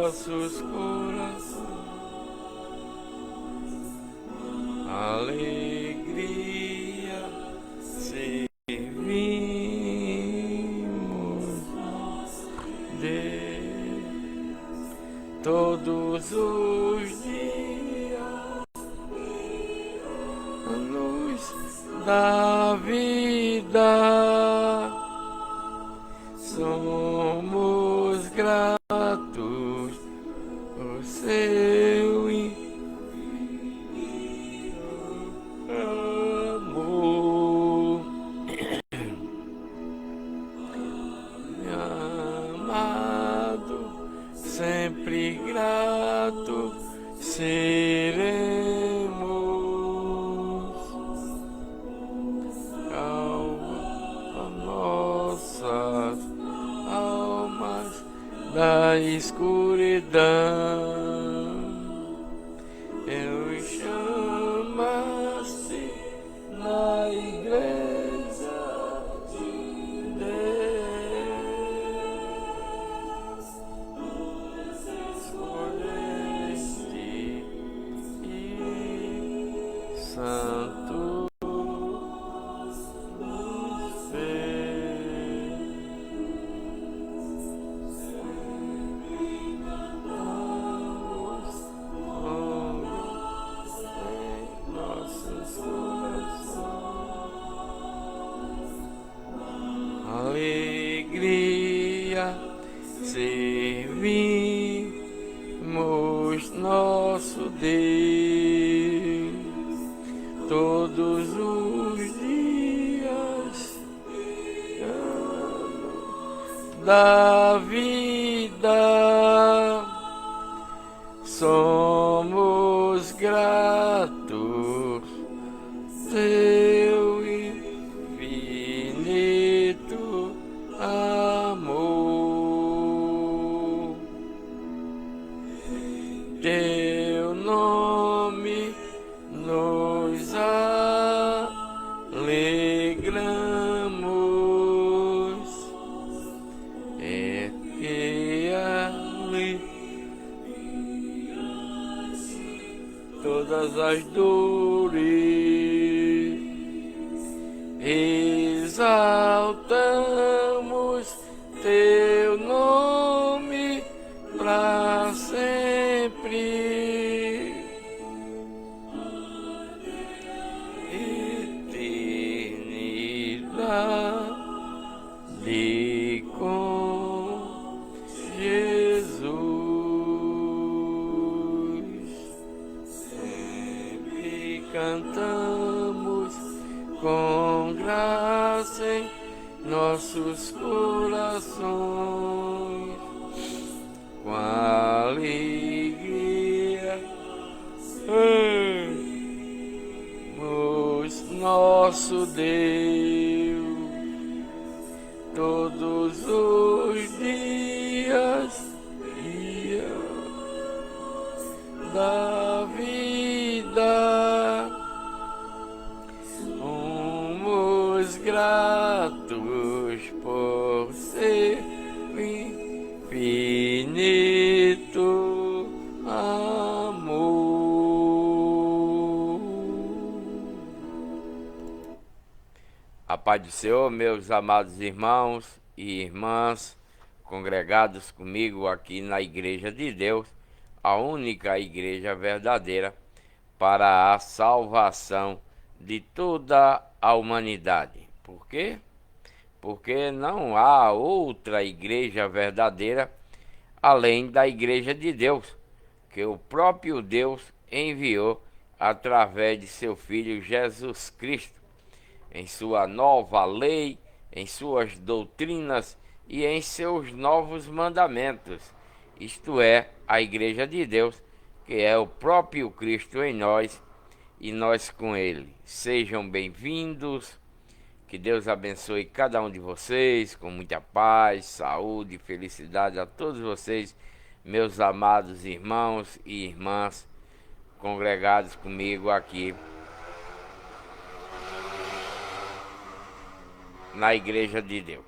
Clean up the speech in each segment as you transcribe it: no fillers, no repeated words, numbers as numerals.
nossos corações. Alegria, servimos de todos os dias, a luz da vida. Somos gratos por seu amor, amado, sempre grato seremos. Calma nossas almas da escuridão. Eu chamaste na igreja de Deus, escolheste e santo alegria, servimos nosso Deus todos os dias da vida. Somos gratos, teu infinito amor. Teu nome nos alegramos, é que ali todas as dores exaltamos teu nome para sempre. Eternidade com Jesus, sempre cantamos com graça em nossos corações, com alegria, nosso Deus, todos os dias da vida. Somos gratos por seu infinito amor. A paz do Senhor, meus amados irmãos e irmãs, congregados comigo aqui na Igreja de Deus, a única igreja verdadeira para a salvação de toda a humanidade. Por quê? Porque não há outra igreja verdadeira além da Igreja de Deus, que o próprio Deus enviou através de seu Filho Jesus Cristo, em sua nova lei, em suas doutrinas e em seus novos mandamentos, isto é, a Igreja de Deus, que é o próprio Cristo em nós e nós com Ele. Sejam bem-vindos, que Deus abençoe cada um de vocês, com muita paz, saúde e felicidade a todos vocês, meus amados irmãos e irmãs, congregados comigo aqui na Igreja de Deus.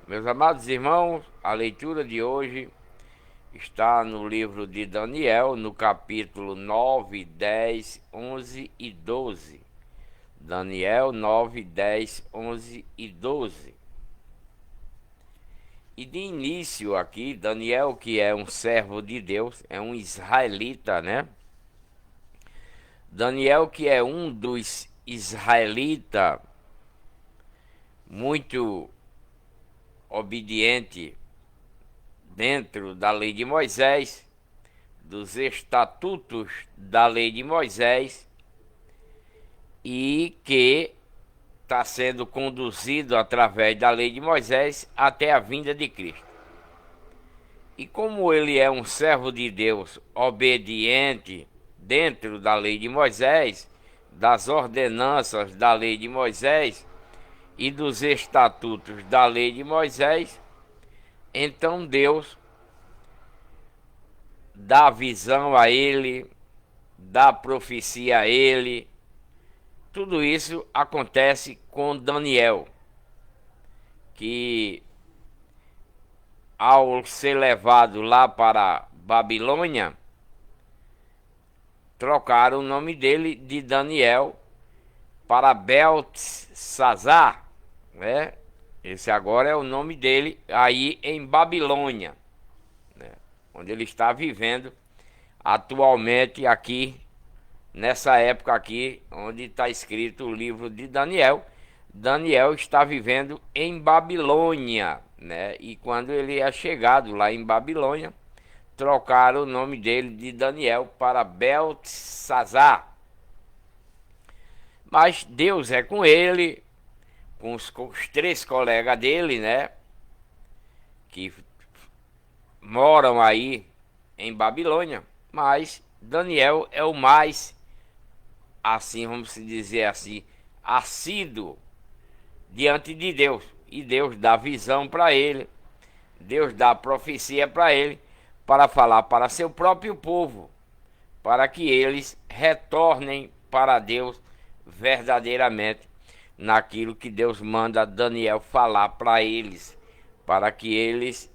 Meus amados irmãos, a leitura de hoje está no livro de Daniel, no capítulo 9, 10, 11 e 12. Daniel 9, 10, 11 e 12. E de início aqui, Daniel, que é um servo de Deus, é um israelita, né? Daniel, que é um dos israelitas muito obediente dentro da lei de Moisés, dos estatutos da lei de Moisés, e que está sendo conduzido através da lei de Moisés até a vinda de Cristo. E como ele é um servo de Deus obediente dentro da lei de Moisés, das ordenanças da lei de Moisés e dos estatutos da lei de Moisés, então Deus dá visão a ele, dá profecia a ele. Tudo isso acontece com Daniel, que ao ser levado lá para Babilônia, trocaram o nome dele de Daniel para Beltesazar, né? Esse agora é o nome dele aí em Babilônia, né? Onde ele está vivendo atualmente aqui, nessa época aqui, onde está escrito o livro de Daniel. Daniel está vivendo em Babilônia, né? E quando ele é chegado lá em Babilônia, trocaram o nome dele de Daniel para Beltesazar. Mas Deus é com ele, com os três colegas dele, né? Que moram aí em Babilônia. Mas Daniel é o mais, assim, vamos dizer assim, assíduo diante de Deus. E Deus dá visão para ele, Deus dá profecia para ele, para falar para seu próprio povo, para que eles retornem para Deus verdadeiramente naquilo que Deus manda Daniel falar para eles, para que eles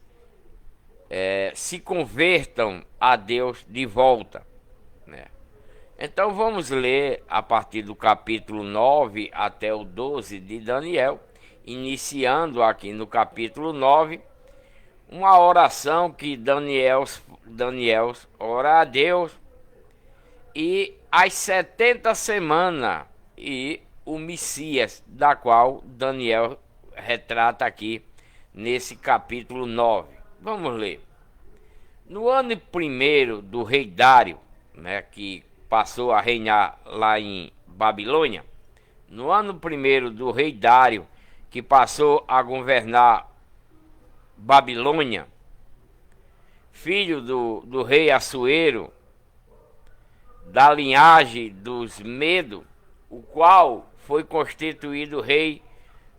se convertam a Deus de volta, né? Então vamos ler a partir do capítulo 9 até o 12 de Daniel, iniciando aqui no capítulo 9, uma oração que Daniel ora a Deus, e as 70 semanas e o Messias, da qual Daniel retrata aqui nesse capítulo 9. Vamos ler. No ano primeiro do rei Dário, né, que passou a reinar lá em Babilônia, no ano primeiro do rei Dário, que passou a governar Babilônia, filho do rei Assuero, da linhagem dos Medo, o qual foi constituído rei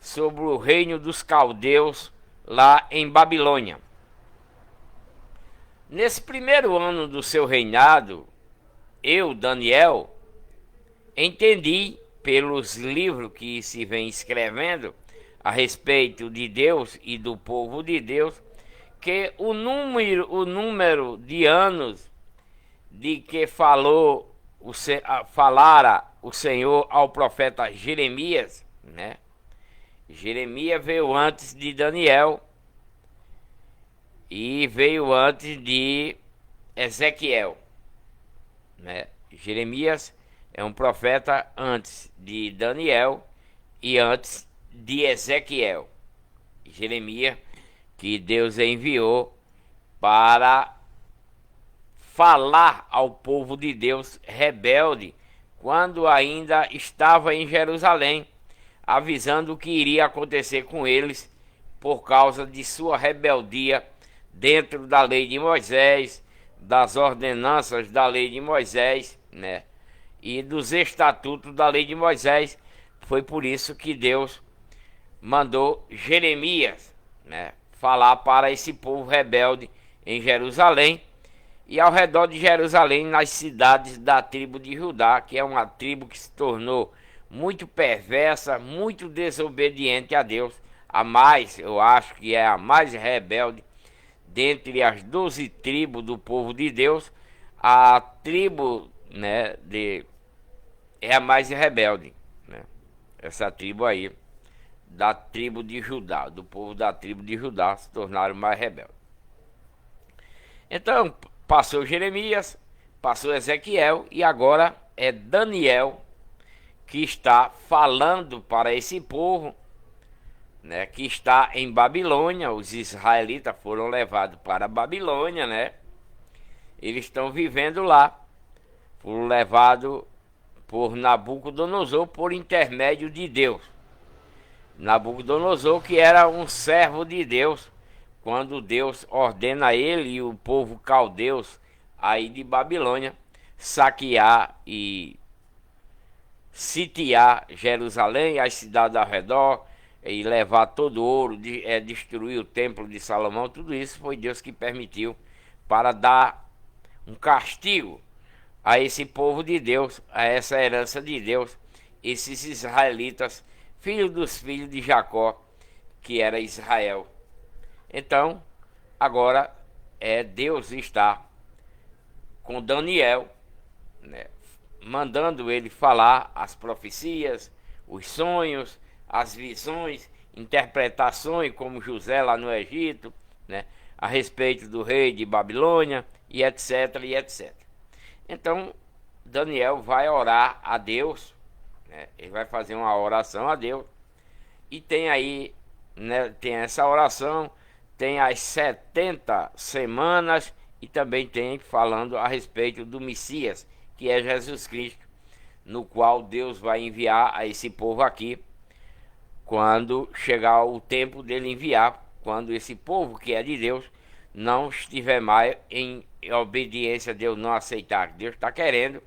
sobre o reino dos caldeus lá em Babilônia. Nesse primeiro ano do seu reinado, eu, Daniel, entendi pelos livros que se vem escrevendo a respeito de Deus e do povo de Deus, que o número de anos de que falara o Senhor ao profeta Jeremias, né? Jeremias veio antes de Daniel e veio antes de Ezequiel, né? Jeremias é um profeta antes de Daniel e antes de Ezequiel. Jeremias, que Deus enviou para falar ao povo de Deus rebelde, quando ainda estava em Jerusalém, avisando o que iria acontecer com eles por causa de sua rebeldia dentro da lei de Moisés, das ordenanças da lei de Moisés, né? E dos estatutos da lei de Moisés. Foi por isso que Deus mandou Jeremias, né, falar para esse povo rebelde em Jerusalém e ao redor de Jerusalém, nas cidades da tribo de Judá, que é uma tribo que se tornou muito perversa, muito desobediente a Deus, a mais, eu acho que é a mais rebelde dentre as 12 tribos do povo de Deus, a tribo, né, é a mais rebelde, né? Essa tribo aí, da tribo de Judá, do povo da tribo de Judá, se tornaram mais rebeldes. Então, passou Jeremias, passou Ezequiel e agora é Daniel que está falando para esse povo, né, que está em Babilônia. Os israelitas foram levados para a Babilônia, né? Eles estão vivendo lá, foram levados por Nabucodonosor por intermédio de Deus. Nabucodonosor, que era um servo de Deus, quando Deus ordena ele e o povo caldeus aí de Babilônia saquear e sitiar Jerusalém, as cidades ao redor, e levar todo o ouro, destruir o templo de Salomão. Tudo isso foi Deus que permitiu, para dar um castigo a esse povo de Deus, a essa herança de Deus, esses israelitas, filhos dos filhos de Jacó, que era Israel. Então, agora Deus está com Daniel, né, mandando ele falar as profecias, os sonhos, as visões, interpretações, como José lá no Egito, né, a respeito do rei de Babilônia, e etc, e etc. Então, Daniel vai orar a Deus, né, ele vai fazer uma oração a Deus, e tem aí, né, tem essa oração, tem as 70 semanas, e também tem falando a respeito do Messias, que é Jesus Cristo, no qual Deus vai enviar a esse povo aqui, quando chegar o tempo dele enviar, quando esse povo que é de Deus não estiver mais em obediência a Deus, não aceitar. Deus está querendo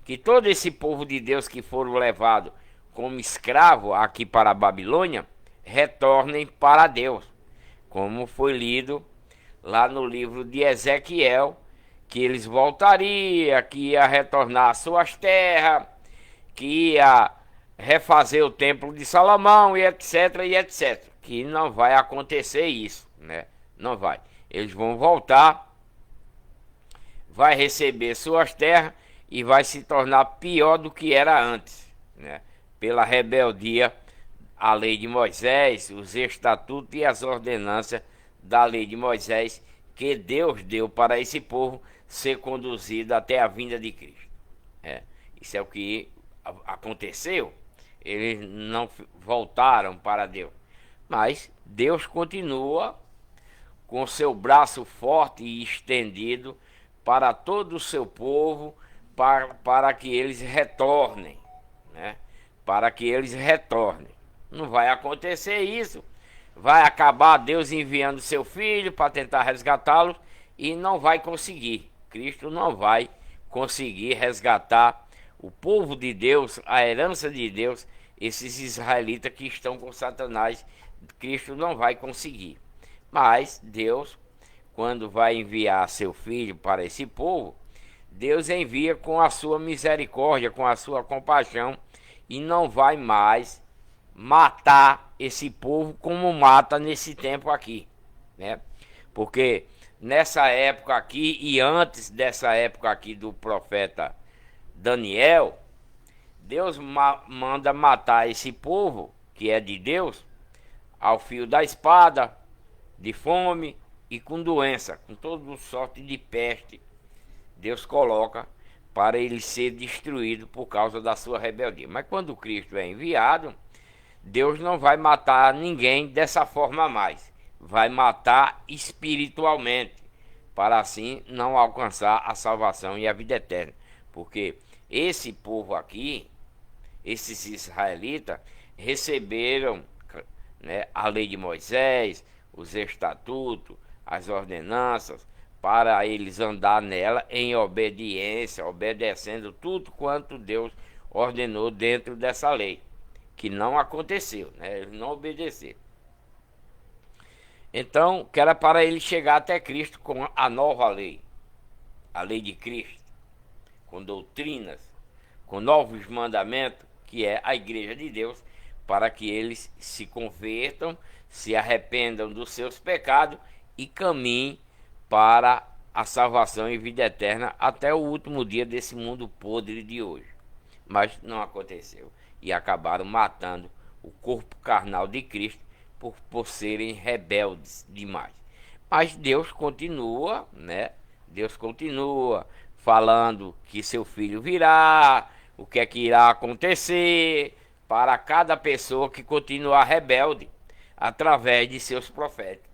que todo esse povo de Deus que foram levados como escravo aqui para a Babilônia, retornem para Deus, como foi lido lá no livro de Ezequiel, que eles voltariam, que ia retornar às suas terras, que ia refazer o templo de Salomão, e etc, e etc. Que não vai acontecer isso, né? Não vai. Eles vão voltar, vai receber suas terras e vai se tornar pior do que era antes, né? Pela rebeldia à lei de Moisés, os estatutos e as ordenanças da lei de Moisés, que Deus deu para esse povo ser conduzido até a vinda de Cristo. Isso é o que aconteceu. Eles não voltaram para Deus, mas Deus continua com seu braço forte e estendido para todo o seu povo, para que eles retornem, né? Para que eles retornem. Não vai acontecer isso. Vai acabar Deus enviando seu filho para tentar resgatá-los, e não vai conseguir. Cristo não vai conseguir resgatar o povo de Deus, a herança de Deus, esses israelitas que estão com Satanás. Cristo não vai conseguir. Mas Deus, quando vai enviar seu filho para esse povo, Deus envia com a sua misericórdia, com a sua compaixão, e não vai mais matar esse povo como mata nesse tempo aqui, né? Porque nessa época aqui e antes dessa época aqui do profeta Daniel, Deus manda matar esse povo que é de Deus ao fio da espada, de fome e com doença, com toda sorte de peste. Deus coloca para ele ser destruído por causa da sua rebeldia. Mas quando Cristo é enviado, Deus não vai matar ninguém dessa forma mais. Vai matar espiritualmente, para assim não alcançar a salvação e a vida eterna. Porque esse povo aqui, esses israelitas, receberam, né, a lei de Moisés, os estatutos, as ordenanças, para eles andar nela em obediência, obedecendo tudo quanto Deus ordenou dentro dessa lei, que não aconteceu, né? Eles não obedeceram. Então, que era para ele chegar até Cristo com a nova lei, a lei de Cristo, com doutrinas, com novos mandamentos, que é a igreja de Deus, para que eles se convertam, se arrependam dos seus pecados e caminhem para a salvação e vida eterna até o último dia desse mundo podre de hoje. Mas não aconteceu. E acabaram matando o corpo carnal de Cristo por serem rebeldes demais. Mas Deus continua, né? Deus continua falando que seu filho virá, o que é que irá acontecer para cada pessoa que continuar rebelde através de seus profetas.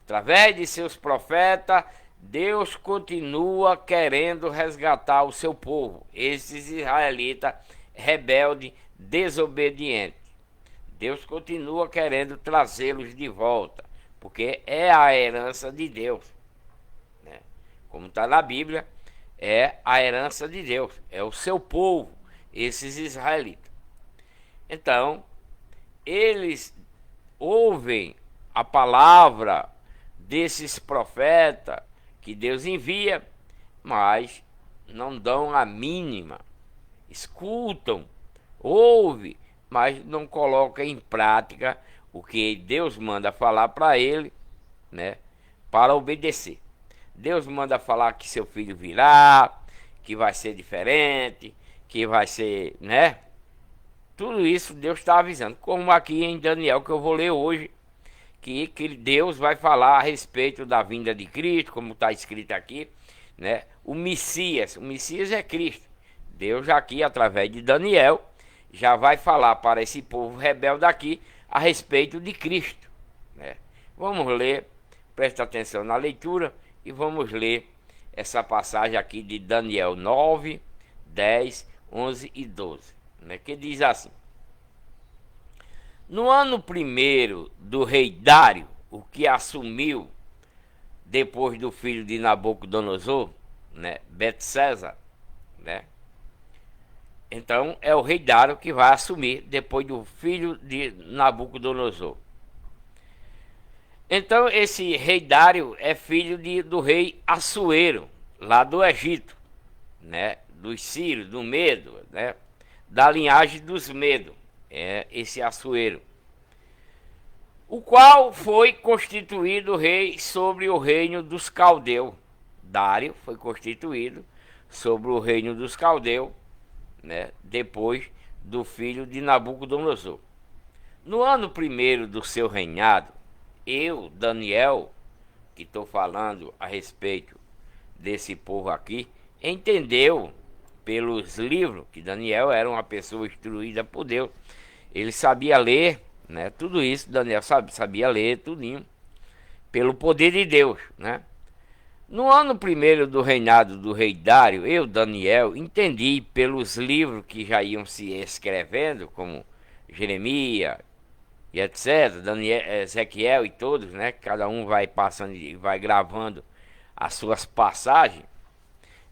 Através de seus profetas, Deus continua querendo resgatar o seu povo, esses israelitas rebeldes, desobedientes. Deus continua querendo trazê-los de volta, porque é a herança de Deus, né? Como está na Bíblia, é a herança de Deus, é o seu povo, esses israelitas. Então, eles ouvem a palavra desses profetas que Deus envia, mas não dão a mínima. Escutam, ouvem, mas não colocam em prática o que Deus manda falar para ele, né, para obedecer. Deus manda falar que seu filho virá, que vai ser diferente, que vai ser, né? Tudo isso Deus está avisando. Como aqui em Daniel, que eu vou ler hoje, que Deus vai falar a respeito da vinda de Cristo, como está escrito aqui, né? O Messias é Cristo. Deus aqui, através de Daniel, já vai falar para esse povo rebelde aqui a respeito de Cristo, né? Vamos ler, presta atenção na leitura e vamos ler essa passagem aqui de Daniel 9, 10, 11 e 12, né? Que diz assim: no ano primeiro do rei Dário, o que assumiu depois do filho de Nabucodonosor, né, Belsazar, né? Então é o rei Dário que vai assumir depois do filho de Nabucodonosor. Então esse rei Dário é filho do rei Assuero, lá do Egito, né, dos sírios, do Medo, né, da linhagem dos Medo, é esse Assuero, o qual foi constituído rei sobre o reino dos caldeus. Dário foi constituído sobre o reino dos caldeus, né, depois do filho de Nabucodonosor. No ano primeiro do seu reinado, eu, Daniel, que estou falando a respeito desse povo aqui, entendeu pelos livros, que Daniel era uma pessoa instruída por Deus, ele sabia ler, né, tudo isso Daniel sabia ler tudinho, pelo poder de Deus, né? No ano primeiro do reinado do rei Dário, eu, Daniel, entendi pelos livros que já iam se escrevendo, como Jeremias e etc., Daniel, Ezequiel e todos, né? Cada um vai passando e vai gravando as suas passagens.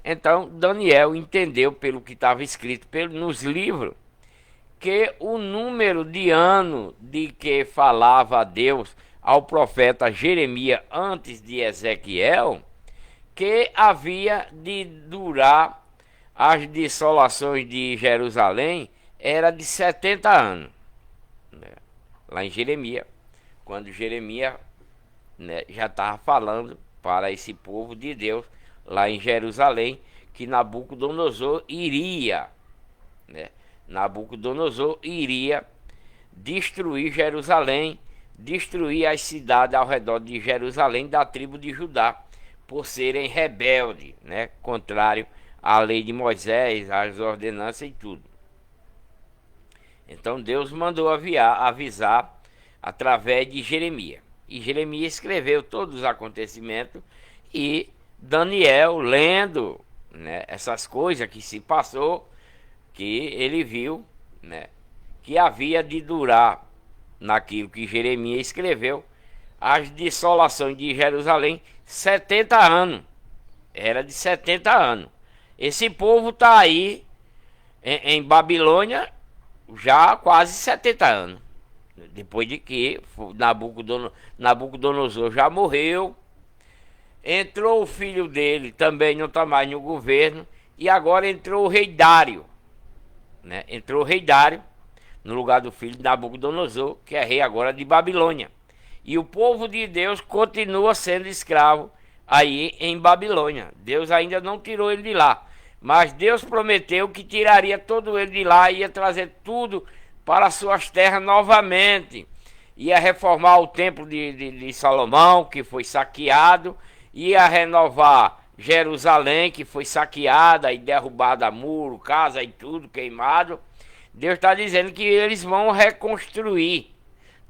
Então, Daniel entendeu pelo que estava escrito nos livros, que o número de anos de que falava Deus ao profeta Jeremias antes de Ezequiel, que havia de durar as desolações de Jerusalém, era de 70 anos, né? Lá em Jeremias, quando Jeremias, né, já estava falando para esse povo de Deus, lá em Jerusalém, que Nabucodonosor iria, né? Nabucodonosor iria destruir Jerusalém, destruir as cidades ao redor de Jerusalém da tribo de Judá, por serem rebeldes, né, contrário à lei de Moisés, às ordenanças e tudo. Então Deus mandou avisar através de Jeremias. E Jeremias escreveu todos os acontecimentos, e Daniel, lendo, né, essas coisas que se passou, que ele viu, né, que havia de durar, naquilo que Jeremias escreveu, as desolações de Jerusalém 70 anos. Era de 70 anos. Esse povo está aí em Babilônia já há quase 70 anos. Depois de que Nabucodonosor já morreu, entrou o filho dele, também não está mais no governo, e agora entrou o rei Dário, né? Entrou o rei Dário no lugar do filho de Nabucodonosor, que é rei agora de Babilônia. E o povo de Deus continua sendo escravo aí em Babilônia. Deus ainda não tirou ele de lá, mas Deus prometeu que tiraria todo ele de lá e ia trazer tudo para suas terras novamente. Ia reformar o templo de Salomão, que foi saqueado, ia renovar Jerusalém, que foi saqueada e derrubada, muro, casa e tudo queimado. Deus está dizendo que eles vão reconstruir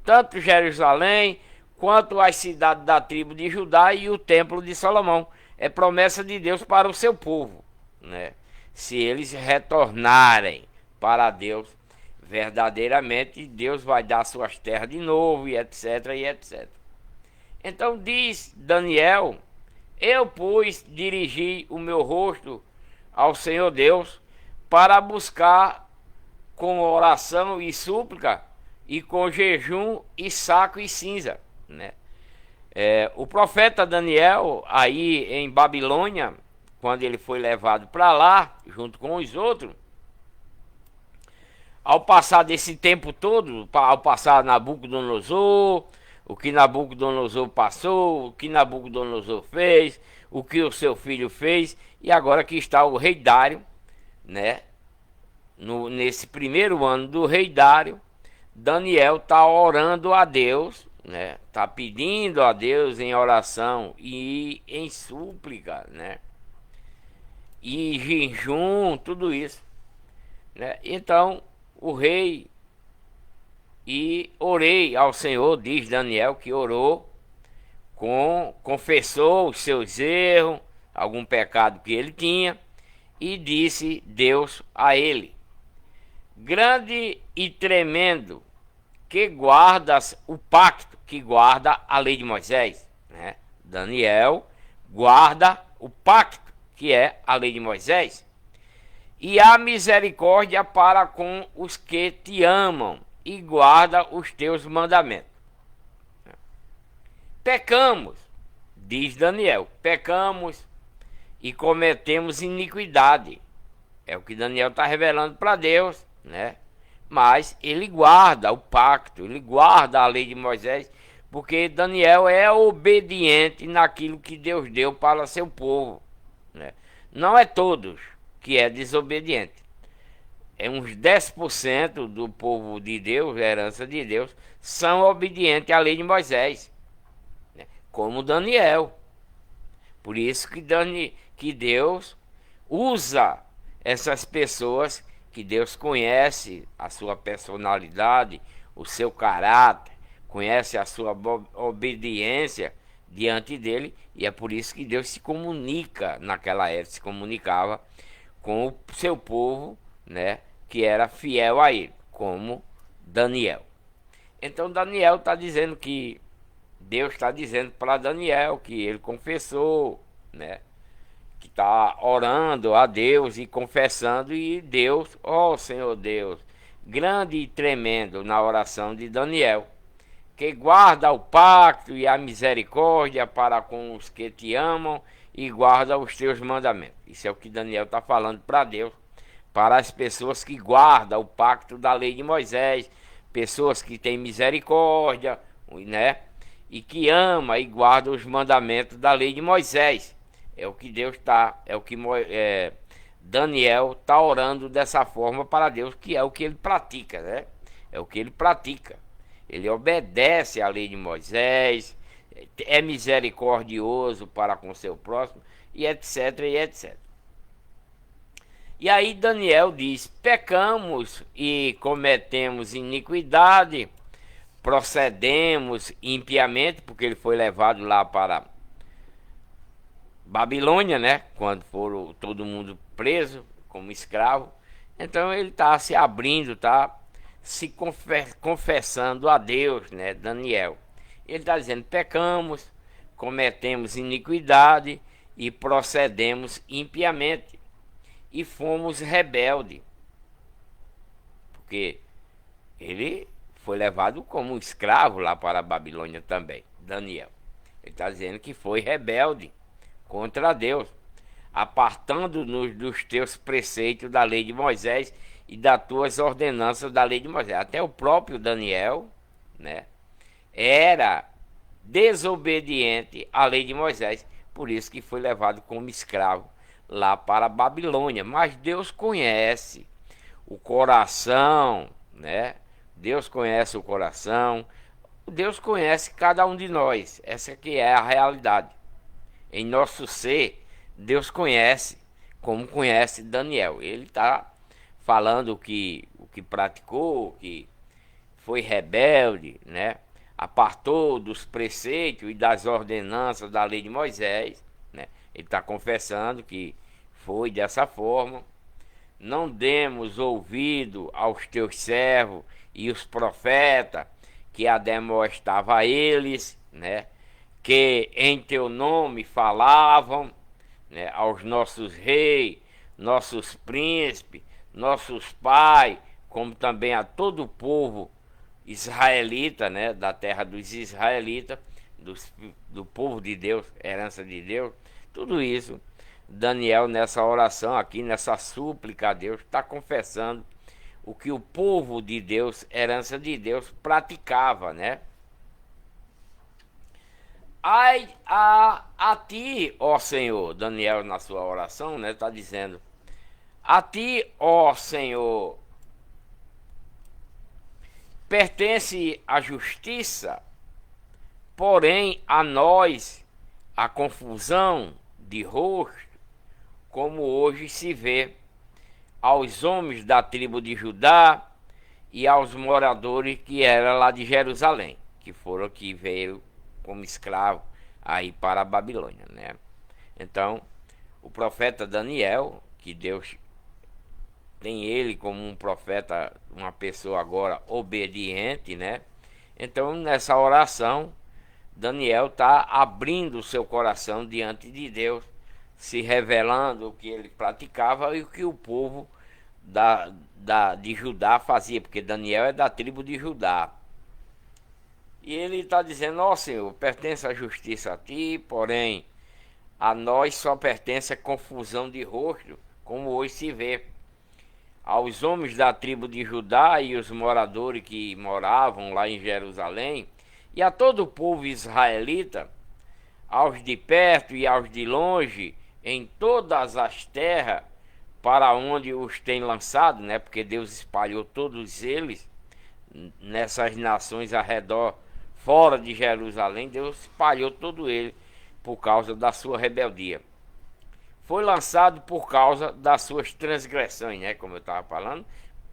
tanto Jerusalém quanto as cidades da tribo de Judá e o templo de Salomão. É promessa de Deus para o seu povo, né? Se eles retornarem para Deus verdadeiramente, Deus vai dar suas terras de novo, e etc, e etc. Então diz Daniel: eu, pois, dirigi o meu rosto ao Senhor Deus para buscar com oração e súplica, e com jejum e saco e cinza, né? O profeta Daniel, aí em Babilônia, quando ele foi levado para lá, junto com os outros, ao passar desse tempo todo, ao passar Nabucodonosor, o que Nabucodonosor passou, o que Nabucodonosor fez, o que o seu filho fez, e agora que está o rei Dário, né? Nesse primeiro ano do rei Dário, Daniel está orando a Deus, né? Está pedindo a Deus em oração e em súplica, né? E jejum, tudo isso, né? Então o rei, e orei ao Senhor, diz Daniel que orou, confessou os seus erros, algum pecado que ele tinha, e disse Deus a ele: grande e tremendo, que guardas o pacto, que guarda a lei de Moisés, né? Daniel guarda o pacto, que é a lei de Moisés, e a misericórdia para com os que te amam, e guarda os teus mandamentos. Pecamos, diz Daniel, pecamos e cometemos iniquidade. É o que Daniel está revelando para Deus, né? Mas ele guarda o pacto, ele guarda a lei de Moisés, porque Daniel é obediente naquilo que Deus deu para seu povo, né? Não é todos que é desobediente. É uns 10% do povo de Deus, a herança de Deus, são obedientes à lei de Moisés, né? Como Daniel. Por isso que Deus usa essas pessoas, que Deus conhece a sua personalidade, o seu caráter, conhece a sua obediência diante dele, e é por isso que Deus se comunica naquela época, se comunicava com o seu povo, né, que era fiel a ele, como Daniel. Então Daniel está dizendo que Deus está dizendo para Daniel que ele confessou, né, que está orando a Deus e confessando, e Deus, ó Senhor Deus, grande e tremendo na oração de Daniel, que guarda o pacto e a misericórdia para com os que te amam e guarda os teus mandamentos. Isso é o que Daniel está falando para Deus, para as pessoas que guardam o pacto da lei de Moisés, pessoas que têm misericórdia, né? E que ama e guarda os mandamentos da lei de Moisés. É o que Deus está, é o que Daniel está orando dessa forma para Deus, que é o que ele pratica, né? É o que ele pratica. Ele obedece à lei de Moisés, é misericordioso para com seu próximo, e etc, e etc. E aí Daniel diz: pecamos e cometemos iniquidade, procedemos impiamente, porque ele foi levado lá para Babilônia, né? Quando foram todo mundo preso como escravo. Então ele está se abrindo, está se confessando a Deus, né? Daniel. Ele está dizendo: pecamos, cometemos iniquidade e procedemos impiamente, e fomos rebeldes. Porque ele foi levado como escravo lá para a Babilônia também, Daniel. Ele está dizendo que foi rebelde contra Deus, apartando-nos dos teus preceitos da lei de Moisés e das tuas ordenanças da lei de Moisés. Até o próprio Daniel, né, era desobediente à lei de Moisés, por isso que foi levado como escravo lá para a Babilônia. Mas Deus conhece o coração, né? Deus conhece o coração, Deus conhece cada um de nós. Essa que é a realidade. Em nosso ser, Deus conhece, como conhece Daniel. Ele está falando o que praticou, que foi rebelde, né? Apartou dos preceitos e das ordenanças da lei de Moisés, né? Ele está confessando que foi dessa forma. Não demos ouvido aos teus servos e os profetas que ademoestava a eles, né? Que em teu nome falavam, né? Aos nossos reis, nossos príncipes, nossos pais, como também a todo o povo israelita, né? Da terra dos israelitas, do povo de Deus, herança de Deus, tudo isso. Daniel, nessa oração aqui, nessa súplica a Deus, está confessando o que o povo de Deus, herança de Deus, praticava, né? Ai a ti, ó Senhor, Daniel na sua oração, né, está dizendo: a ti, ó Senhor, pertence a justiça, porém a nós a confusão de rosto, como hoje se vê aos homens da tribo de Judá e aos moradores que eram lá de Jerusalém, que foram que veio como escravo aí para a Babilônia, né? Então, o profeta Daniel, que Deus tem ele como um profeta, uma pessoa agora obediente, né? Então, nessa oração, Daniel está abrindo o seu coração diante de Deus, se revelando o que ele praticava e o que o povo de Judá fazia, porque Daniel é da tribo de Judá. E ele está dizendo: ó Senhor, pertence a justiça a ti, porém a nós só pertence a confusão de rosto, como hoje se vê. Aos homens da tribo de Judá e os moradores que moravam lá em Jerusalém, e a todo o povo israelita, aos de perto e aos de longe, em todas as terras para onde os tem lançado, né? Porque Deus espalhou todos eles nessas nações ao redor, fora de Jerusalém. Deus espalhou todo ele por causa da sua rebeldia. Foi lançado por causa das suas transgressões, né? Como eu estava falando,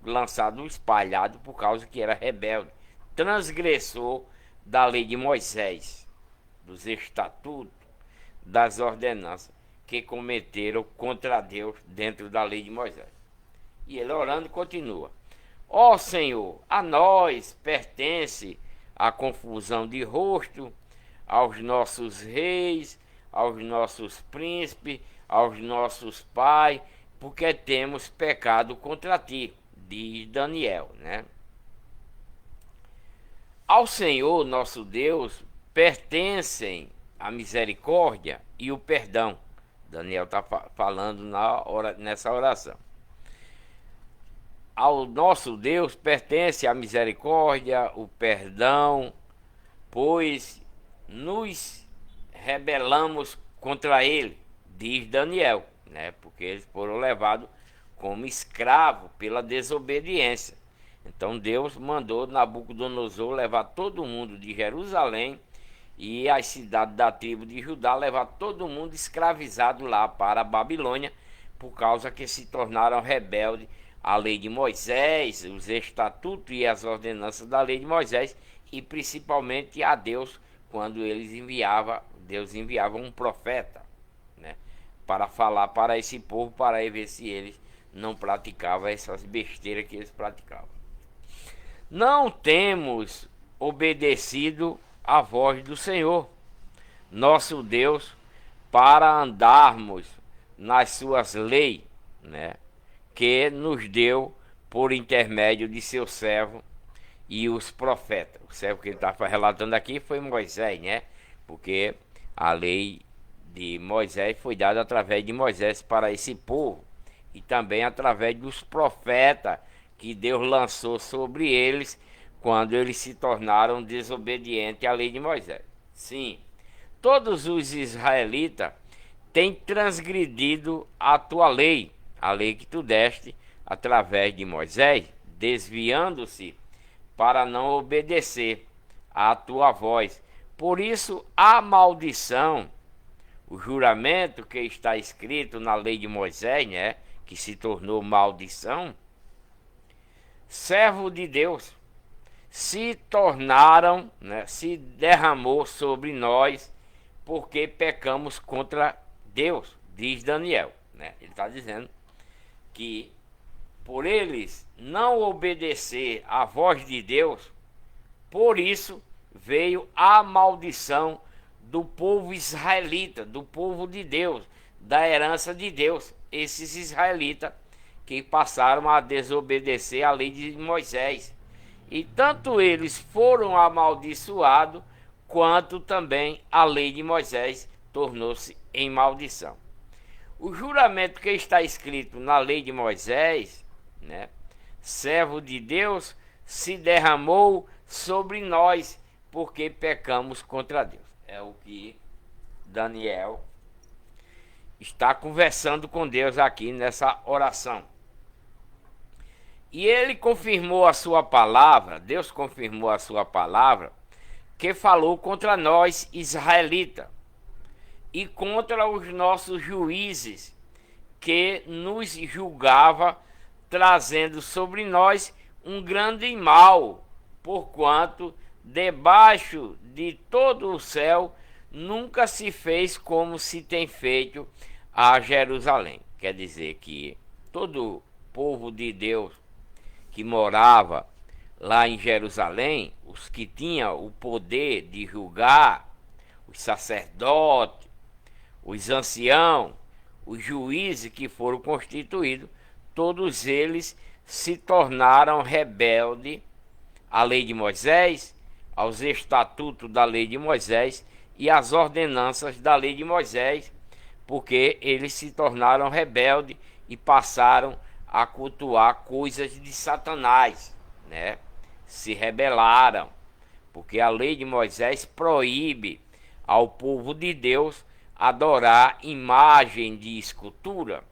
lançado, espalhado por causa que era rebelde, transgressor da lei de Moisés, dos estatutos, das ordenanças que cometeram contra Deus dentro da lei de Moisés. E ele orando continua: ó Senhor, a nós pertence a confusão de rosto, aos nossos reis, aos nossos príncipes, aos nossos pais, porque temos pecado contra ti, diz Daniel, né? Ao Senhor nosso Deus pertencem a misericórdia e o perdão. Daniel está falando nessa oração. Ao nosso Deus pertence a misericórdia, o perdão, pois nos rebelamos contra ele, diz Daniel, né? Porque eles foram levados como escravos pela desobediência. Então Deus mandou Nabucodonosor levar todo mundo de Jerusalém e as cidades da tribo de Judá, levar todo mundo escravizado lá para a Babilônia, por causa que se tornaram rebeldes à lei de Moisés, os estatutos e as ordenanças da lei de Moisés, e principalmente a Deus, quando Deus enviava um profeta, né, para falar para esse povo, para ver se eles não praticavam essas besteiras que eles praticavam. Não temos obedecido à voz do Senhor, nosso Deus, para andarmos nas suas leis, né, que nos deu por intermédio de seu servo e os profetas. O servo que ele está relatando aqui foi Moisés, né? Porque a lei de Moisés foi dada através de Moisés para esse povo, e também através dos profetas que Deus lançou sobre eles quando eles se tornaram desobedientes à lei de Moisés. Sim, todos os israelitas têm transgredido a tua lei, a lei que tu deste através de Moisés, desviando-se para não obedecer à tua voz. Por isso, a maldição, o juramento que está escrito na lei de Moisés, né, que se tornou maldição, servo de Deus, se tornaram, né, se derramou sobre nós, porque pecamos contra Deus, diz Daniel, né? Ele está dizendo que por eles não obedecer à voz de Deus, por isso veio a maldição do povo israelita, do povo de Deus, da herança de Deus, esses israelitas que passaram a desobedecer a lei de Moisés. E tanto eles foram amaldiçoados, quanto também a lei de Moisés tornou-se em maldição. O juramento que está escrito na lei de Moisés, né, servo de Deus, se derramou sobre nós, porque pecamos contra Deus. É o que Daniel está conversando com Deus aqui nessa oração. E ele confirmou a sua palavra, Deus confirmou a sua palavra, que falou contra nós, israelitas, e contra os nossos juízes, que nos julgava, trazendo sobre nós um grande mal, porquanto debaixo de todo o céu nunca se fez como se tem feito a Jerusalém. Quer dizer que todo o povo de Deus que morava lá em Jerusalém, os que tinham o poder de julgar, os sacerdotes, os anciãos, os juízes que foram constituídos, todos eles se tornaram rebeldes à lei de Moisés, aos estatutos da lei de Moisés e às ordenanças da lei de Moisés, porque eles se tornaram rebeldes e passaram a cultuar coisas de Satanás, né? Se rebelaram, porque a lei de Moisés proíbe ao povo de Deus adorar imagem de escultura,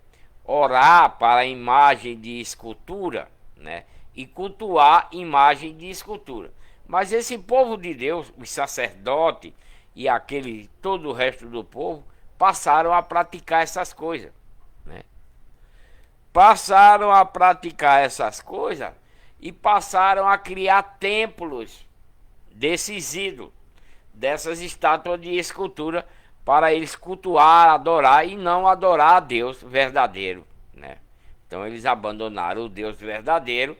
orar para a imagem de escultura, né? E cultuar imagem de escultura. Mas esse povo de Deus, os sacerdotes e todo o resto do povo, passaram a praticar essas coisas, né? Passaram a praticar essas coisas e passaram a criar templos desses ídolos, dessas estátuas de escultura, para eles cultuar, adorar e não adorar a Deus verdadeiro, né? Então eles abandonaram o Deus verdadeiro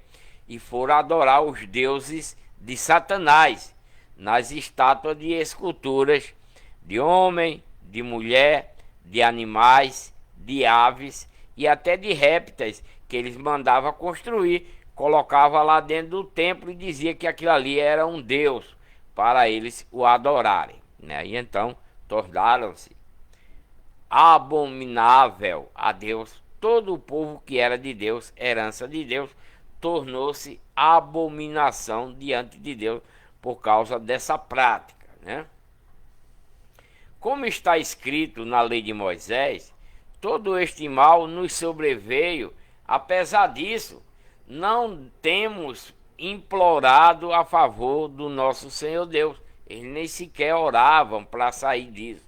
e foram adorar os deuses de Satanás, nas estátuas de esculturas de homem, de mulher, de animais, de aves e até de répteis, que eles mandavam construir, colocava lá dentro do templo e dizia que aquilo ali era um deus para eles o adorarem, né? E então tornaram-se abominável a Deus. Todo o povo que era de Deus, herança de Deus, tornou-se abominação diante de Deus por causa dessa prática, né? Como está escrito na lei de Moisés, todo este mal nos sobreveio. Apesar disso, não temos implorado a favor do nosso Senhor Deus. Eles nem sequer oravam para sair disso,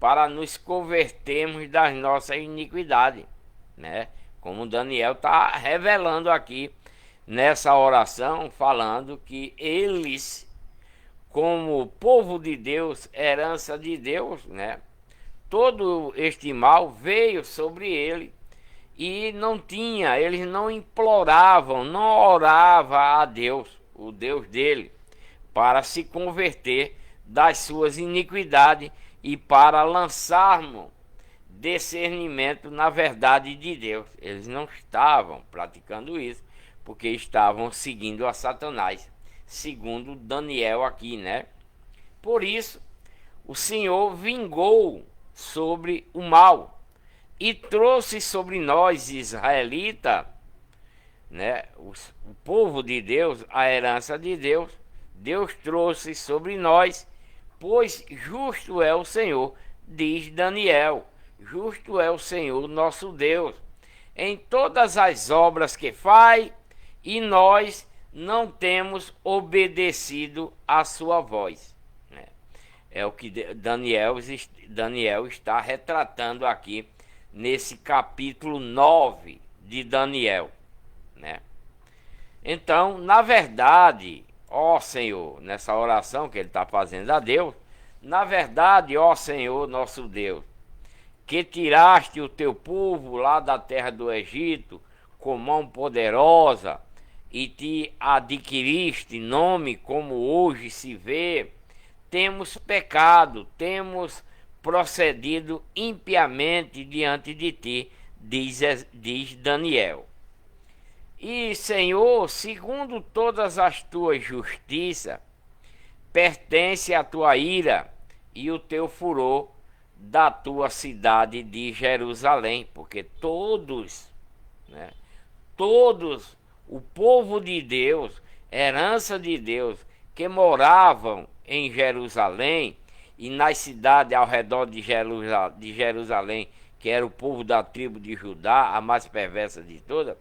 para nos convertermos das nossas iniquidades, né? Como Daniel está revelando aqui nessa oração, falando que eles, como povo de Deus, herança de Deus, né? Todo este mal veio sobre ele e eles não imploravam, não oravam a Deus, o Deus dele, para se converter das suas iniquidades e para lançarmos discernimento na verdade de Deus. Eles não estavam praticando isso, porque estavam seguindo a Satanás, segundo Daniel aqui, né? Por isso, o Senhor vingou sobre o mal e trouxe sobre nós, israelitas, né, o povo de Deus, a herança de Deus. Deus trouxe sobre nós pois justo é o Senhor, diz Daniel, justo é o Senhor nosso Deus, em todas as obras que faz, e nós não temos obedecido à sua voz. É o que Daniel está retratando aqui nesse capítulo 9 de Daniel, né? Então, na verdade, ó Senhor, nessa oração que ele está fazendo a Deus, na verdade, ó Senhor nosso Deus, que tiraste o teu povo lá da terra do Egito com mão poderosa e te adquiriste nome como hoje se vê, temos pecado, temos procedido impiamente diante de ti, diz Daniel. E, Senhor, segundo todas as tuas justiças, pertence a tua ira e o teu furor da tua cidade de Jerusalém, porque todos, né, todos, o povo de Deus, herança de Deus, que moravam em Jerusalém e nas cidades ao redor de Jerusalém, que era o povo da tribo de Judá, a mais perversa de todas,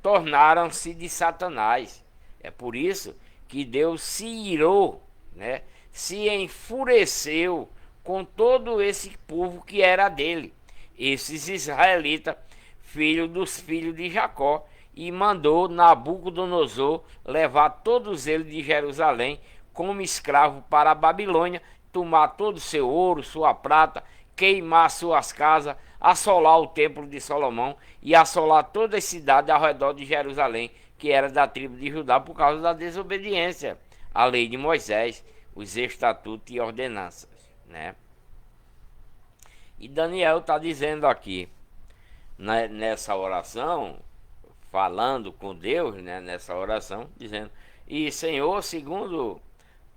tornaram-se de Satanás. É por isso que Deus se irou, né? Se enfureceu com todo esse povo que era dele, esses israelitas, filhos dos filhos de Jacó, e mandou Nabucodonosor levar todos eles de Jerusalém como escravo para a Babilônia, tomar todo o seu ouro, sua prata, queimar suas casas, assolar o templo de Salomão e assolar todas as cidades ao redor de Jerusalém, que era da tribo de Judá, por causa da desobediência à lei de Moisés, os estatutos e ordenanças, né? E Daniel está dizendo aqui, nessa oração, falando com Deus, né, nessa oração, dizendo: e Senhor, segundo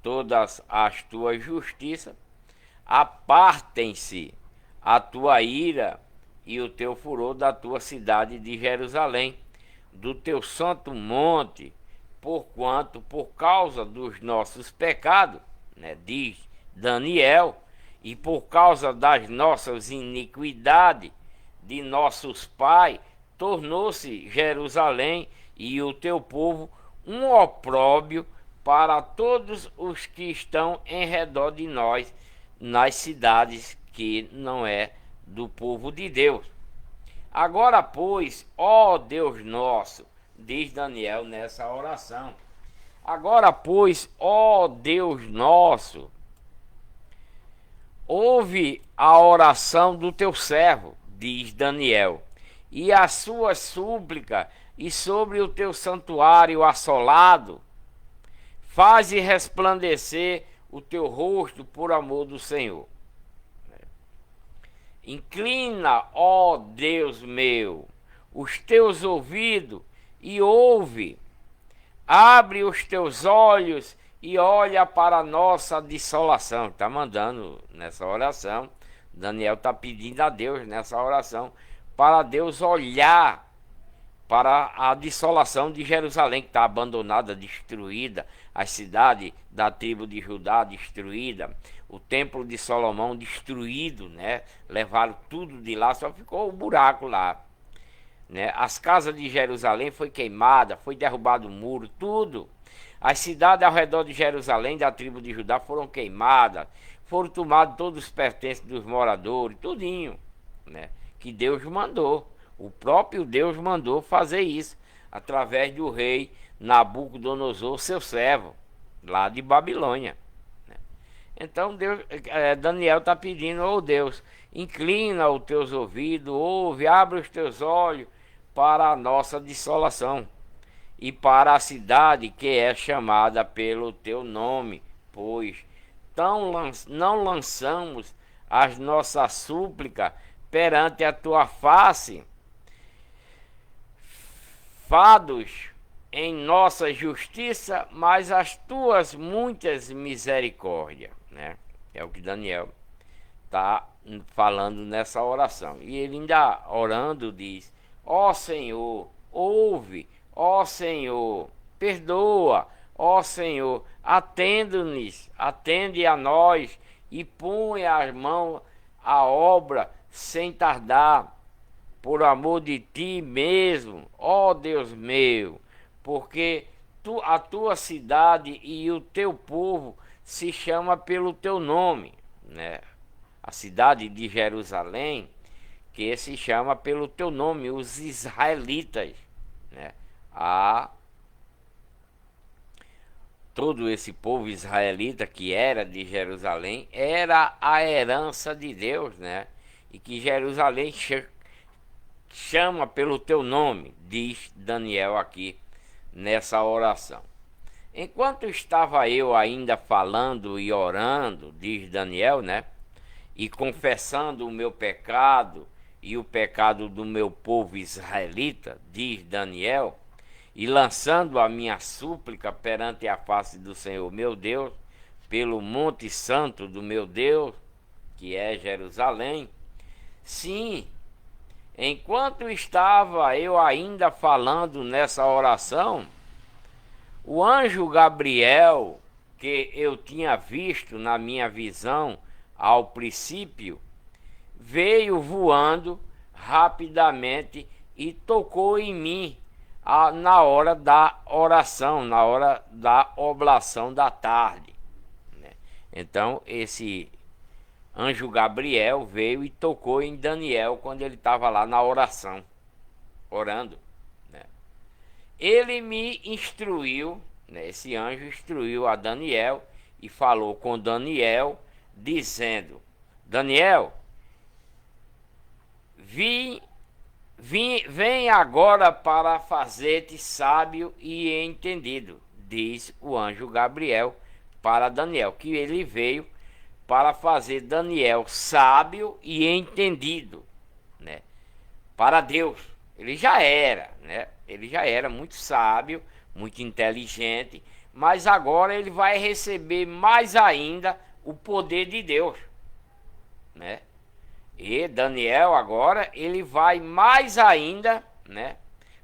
todas as tuas justiças, apartem-se a tua ira e o teu furor da tua cidade de Jerusalém, do teu santo monte, porquanto, por causa dos nossos pecados, né, diz Daniel, e por causa das nossas iniquidades, de nossos pais, tornou-se Jerusalém e o teu povo um opróbio para todos os que estão em redor de nós, nas cidades que não é do povo de Deus. Agora, pois, ó Deus nosso, diz Daniel nessa oração, agora, pois, ó Deus nosso, ouve a oração do teu servo, diz Daniel, e a sua súplica, e sobre o teu santuário assolado, faze resplandecer o teu rosto por amor do Senhor. Inclina, ó Deus meu, os teus ouvidos e ouve. Abre os teus olhos e olha para a nossa dissolação. Está mandando nessa oração. Daniel está pedindo a Deus nessa oração para Deus olhar para a dissolação de Jerusalém, que está abandonada, destruída, a cidade da tribo de Judá destruída, o templo de Salomão destruído, né? Levaram tudo de lá, só ficou o buraco lá, né? As casas de Jerusalém foi queimada, foi derrubado o muro, tudo. As cidades ao redor de Jerusalém, da tribo de Judá, foram queimadas, foram tomados todos os pertences dos moradores, tudinho, né? Que Deus mandou. O próprio Deus mandou fazer isso, através do rei Nabucodonosor, seu servo, lá de Babilônia. Então Daniel está pedindo: oh Deus, inclina os teus ouvidos, ouve, abre os teus olhos para a nossa dissolação e para a cidade que é chamada pelo teu nome, pois não lançamos as nossas súplicas perante a tua face, fados em nossa justiça, mas as tuas muitas misericórdias, né? É o que Daniel está falando nessa oração. E ele ainda orando diz: ó Senhor, ouve, ó Senhor, perdoa, Ó Senhor, atende a nós e põe as mãos à obra sem tardar, por amor de ti mesmo, ó Deus meu, porque a tua cidade e o teu povo se chama pelo teu nome, né? A cidade de Jerusalém, que se chama pelo teu nome, os israelitas, né? Todo esse povo israelita que era de Jerusalém era a herança de Deus, né? E que Jerusalém chama pelo teu nome, diz Daniel aqui nessa oração. Enquanto estava eu ainda falando e orando, diz Daniel, né? E confessando o meu pecado e o pecado do meu povo israelita, diz Daniel, e lançando a minha súplica perante a face do Senhor meu Deus, pelo monte santo do meu Deus, que é Jerusalém. Sim, enquanto estava eu ainda falando nessa oração, o anjo Gabriel, que eu tinha visto na minha visão ao princípio, veio voando rapidamente e tocou em mim na hora da oração, na hora da oblação da tarde, né? Então esse anjo Gabriel veio e tocou em Daniel quando ele estava lá na oração, orando, né? Ele me instruiu, né? Esse anjo instruiu a Daniel e falou com Daniel, dizendo: Daniel, vem agora para fazer-te sábio e entendido, diz o anjo Gabriel para Daniel, que ele veio para fazer Daniel sábio e entendido, né? Para Deus. Ele já era, né? Ele já era muito sábio, muito inteligente, mas agora ele vai receber mais ainda o poder de Deus, né? E Daniel agora, ele vai mais ainda, né?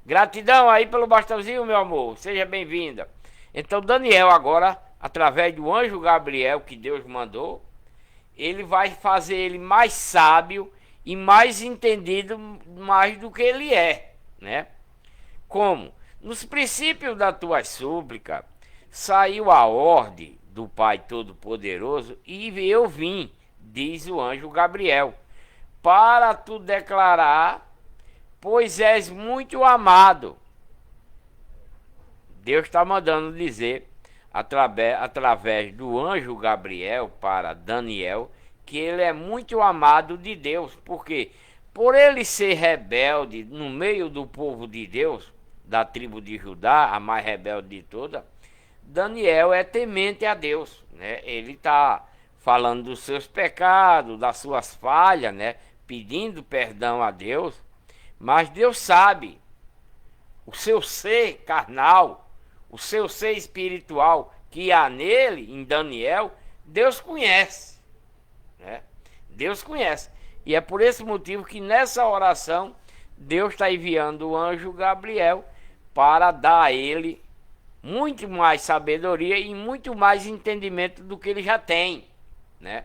Gratidão aí pelo bastãozinho, meu amor. Seja bem-vinda. Então Daniel agora, através do anjo Gabriel que Deus mandou, ele vai fazer ele mais sábio e mais entendido mais do que ele é, né? Como? Nos princípios da tua súplica, saiu a ordem do Pai Todo-Poderoso e eu vim, diz o anjo Gabriel, para tu declarar, pois és muito amado. Deus está mandando dizer, através do anjo Gabriel para Daniel, que ele é muito amado de Deus. Porque por ele ser rebelde no meio do povo de Deus, da tribo de Judá, a mais rebelde de toda, Daniel é temente a Deus, né? Ele está falando dos seus pecados, das suas falhas, né? Pedindo perdão a Deus, mas Deus sabe o seu ser carnal, o seu ser espiritual que há nele, em Daniel, Deus conhece, né? Deus conhece. E é por esse motivo que nessa oração Deus está enviando o anjo Gabriel para dar a ele muito mais sabedoria e muito mais entendimento do que ele já tem, né?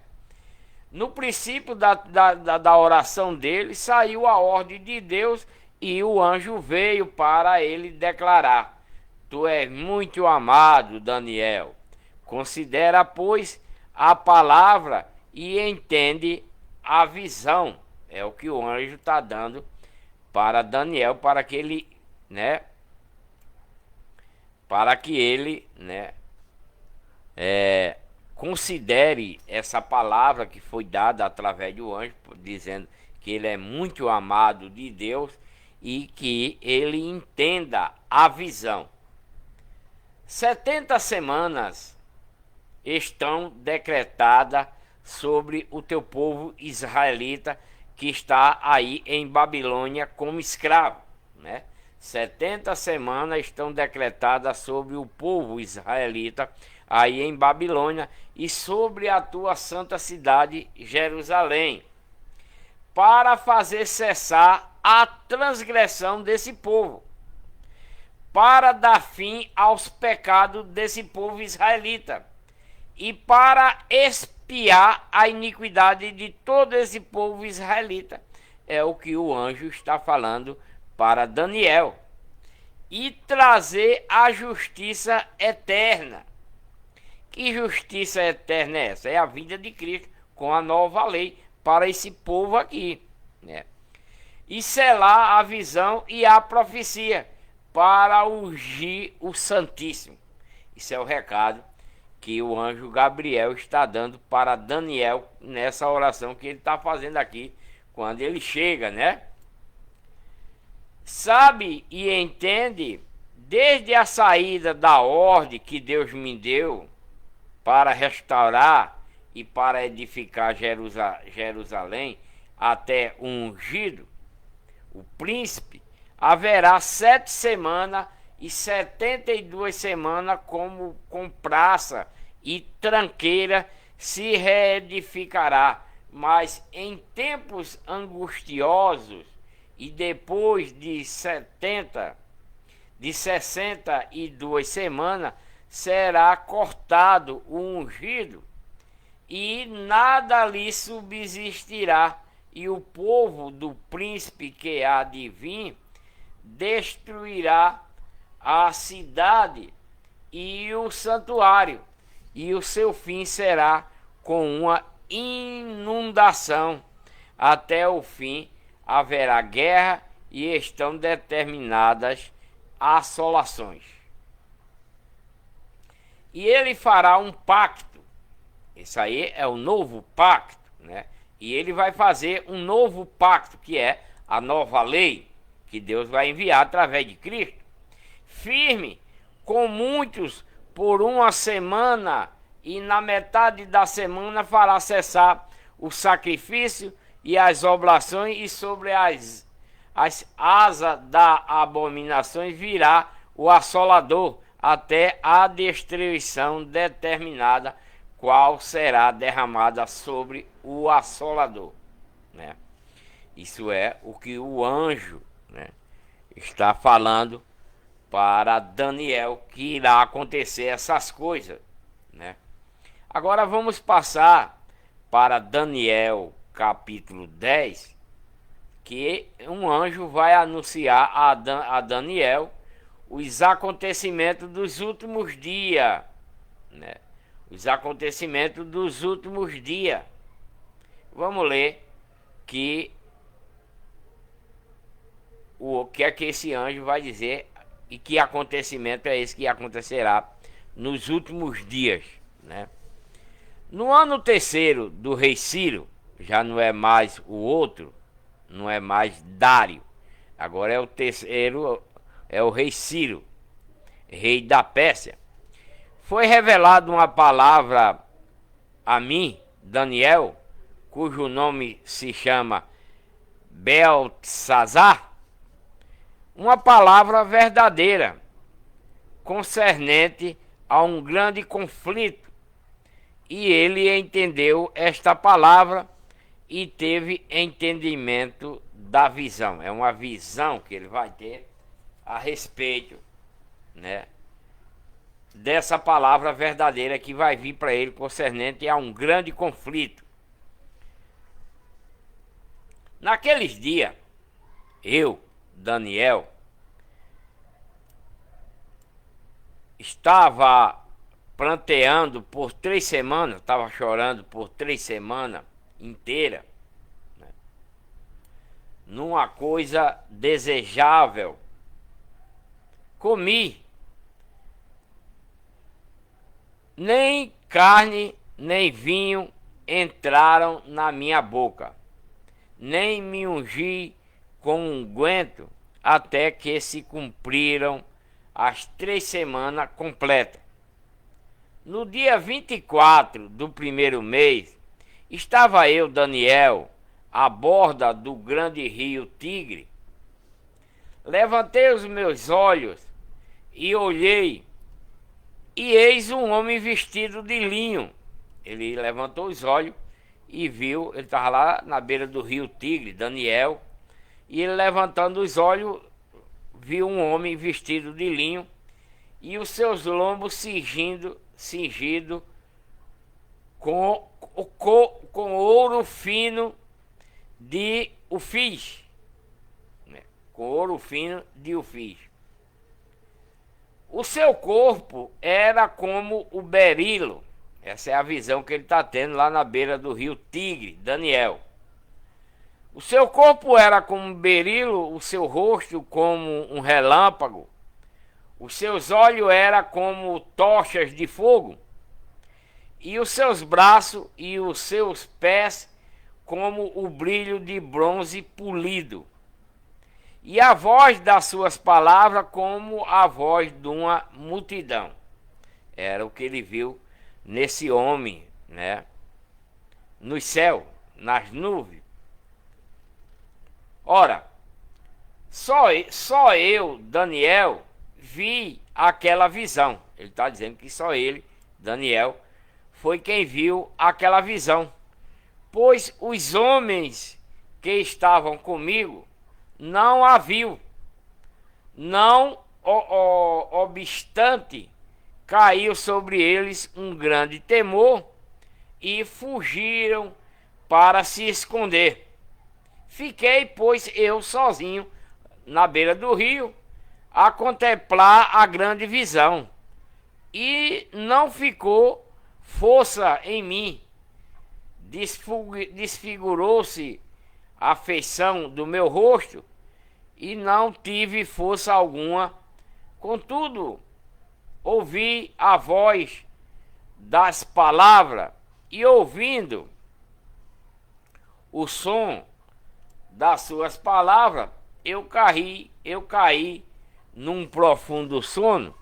No princípio da oração dele, saiu a ordem de Deus e o anjo veio para ele declarar: Tu és muito amado, Daniel. Considera, pois, a palavra e entende a visão. É o que o anjo está dando para Daniel, para que ele, né? Para que ele, né? Considere essa palavra que foi dada através do anjo, dizendo que ele é muito amado de Deus e que ele entenda a visão. 70 semanas estão decretadas sobre o teu povo israelita que está aí em Babilônia como escravo, né? 70 semanas estão decretadas sobre o povo israelita aí em Babilônia e sobre a tua santa cidade Jerusalém, para fazer cessar a transgressão desse povo, para dar fim aos pecados desse povo israelita e para expiar a iniquidade de todo esse povo israelita. É o que o anjo está falando para Daniel. E trazer a justiça eterna. Que justiça eterna é essa? É a vinda de Cristo com a nova lei para esse povo aqui, né? E selar a visão e a profecia para ungir o Santíssimo. Isso é o recado que o anjo Gabriel está dando para Daniel nessa oração que ele está fazendo aqui quando ele chega, né? Sabe e entende desde a saída da ordem que Deus me deu para restaurar e para edificar Jerusalém até o ungido, o príncipe, haverá 7 semanas e 72 semanas como com praça e tranqueira se reedificará. Mas em tempos angustiosos e depois de 62 semanas será cortado o ungido e nada lhe subsistirá, e o povo do príncipe que há de vir destruirá a cidade e o santuário, e o seu fim será com uma inundação. Até o fim haverá guerra e estão determinadas assolações. E ele fará um pacto. Isso aí é o novo pacto, né? E ele vai fazer um novo pacto, que é a nova lei que Deus vai enviar através de Cristo. Firme com muitos por uma semana, e na metade da semana fará cessar o sacrifício e as oblações, e sobre as asas da abominação virá o assolador, até a destruição determinada, qual será derramada sobre o assolador, né? Isso é o que o anjo, né, está falando para Daniel, que irá acontecer essas coisas, né? Agora vamos passar para Daniel capítulo 10, que um anjo vai anunciar a Daniel os acontecimentos dos últimos dias, né? Os acontecimentos dos últimos dias. Vamos ler o que é que esse anjo vai dizer e que acontecimento é esse que acontecerá nos últimos dias, né? No ano terceiro do rei Ciro, já não é mais o outro, não é mais Dário, agora é o terceiro, é o rei Ciro, rei da Pérsia. Foi revelada uma palavra a mim, Daniel, cujo nome se chama Beltesazar, uma palavra verdadeira, concernente a um grande conflito. E ele entendeu esta palavra e teve entendimento da visão. É uma visão que ele vai ter a respeito, né, dessa palavra verdadeira que vai vir para ele concernente a um grande conflito. Naqueles dias, eu, Daniel, estava planteando por 3 semanas, estava chorando por 3 semanas inteiras, né, numa coisa desejável. Comi, nem carne nem vinho entraram na minha boca, nem me ungi com unguento, até que se cumpriram as 3 semanas completas. No dia 24 do primeiro mês, estava eu, Daniel, à borda do grande rio Tigre. Levantei os meus olhos e olhei, e eis um homem vestido de linho. Ele levantou os olhos e viu, ele estava lá na beira do rio Tigre, Daniel, e ele levantando os olhos, vi um homem vestido de linho e os seus lombos cingido com ouro fino de Ufis, né? Com ouro fino de Ufis. O seu corpo era como o berilo. Essa é a visão que ele está tendo lá na beira do rio Tigre, Daniel. O seu corpo era como um berilo, o seu rosto como um relâmpago, os seus olhos eram como tochas de fogo, e os seus braços e os seus pés como o brilho de bronze polido. E a voz das suas palavras como a voz de uma multidão. Era o que ele viu nesse homem, né? No céu, nas nuvens. Ora, só eu, Daniel, vi aquela visão. Ele está dizendo que só ele, Daniel, foi quem viu aquela visão. Pois os homens que estavam comigo não a viu. Não obstante, caiu sobre eles um grande temor e fugiram para se esconder. Fiquei, pois, eu sozinho na beira do rio a contemplar a grande visão, e não ficou força em mim. Desfigurou-se a feição do meu rosto e não tive força alguma. Contudo, ouvi a voz das palavras, e ouvindo o som das suas palavras, eu caí num profundo sono,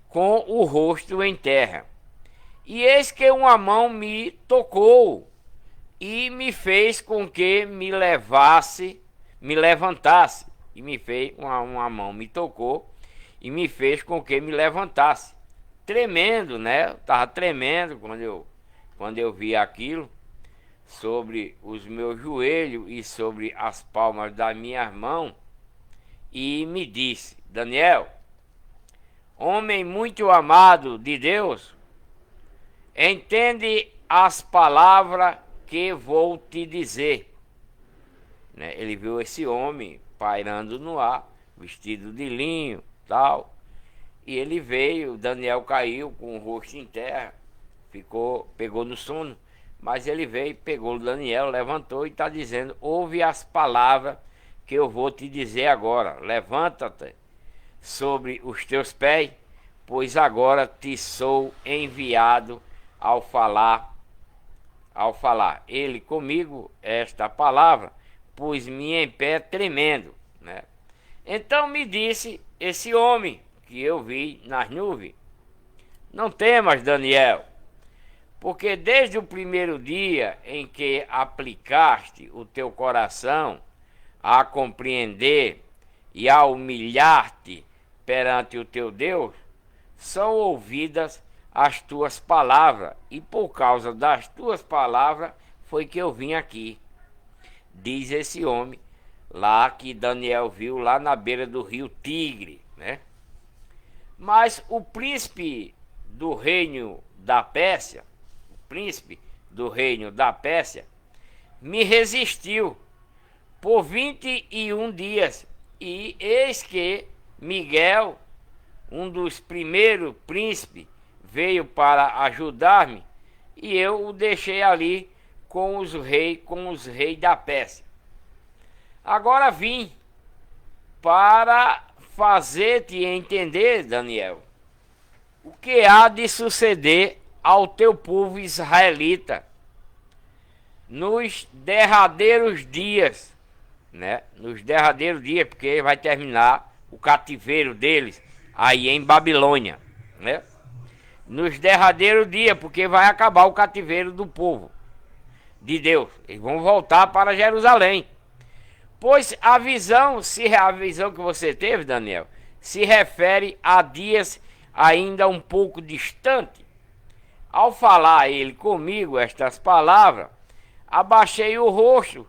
com o rosto em terra. E eis que uma mão me tocou e me fez com que me levantasse. E me fez, uma mão me tocou e me fez com que me levantasse. Tremendo, né? Eu tava tremendo quando eu vi aquilo sobre os meus joelhos e sobre as palmas das minhas mãos, e me disse: Daniel, homem muito amado de Deus, entende as palavras que vou te dizer. Né? Ele viu esse homem pairando no ar, vestido de linho, tal, e ele veio. Daniel caiu com o rosto em terra, pegou no sono, mas ele veio, pegou o Daniel, levantou e está dizendo: ouve as palavras que eu vou te dizer agora. Levanta-te sobre os teus pés, pois agora te sou enviado ao falar ele comigo esta palavra, pus-me em pé tremendo, né? Então me disse esse homem que eu vi nas nuvens: não temas, Daniel, porque desde o primeiro dia em que aplicaste o teu coração a compreender e a humilhar-te perante o teu Deus, são ouvidas as tuas palavras, e por causa das tuas palavras foi que eu vim aqui. Diz esse homem lá que Daniel viu lá na beira do rio Tigre, né? Mas o príncipe do reino da Pérsia, me resistiu por 21 dias, e eis que Miguel, um dos primeiros príncipes, veio para ajudar-me, e eu o deixei ali com os reis da Pérsia. Agora vim para fazer-te entender, Daniel, o que há de suceder ao teu povo israelita nos derradeiros dias, né? Nos derradeiros dias, porque vai terminar o cativeiro deles aí em Babilônia, né? Nos derradeiros dias, porque vai acabar o cativeiro do povo de Deus. Eles vão voltar para Jerusalém. Pois a visão que você teve, Daniel, se refere a dias ainda um pouco distante. Ao falar ele comigo estas palavras, abaixei o rosto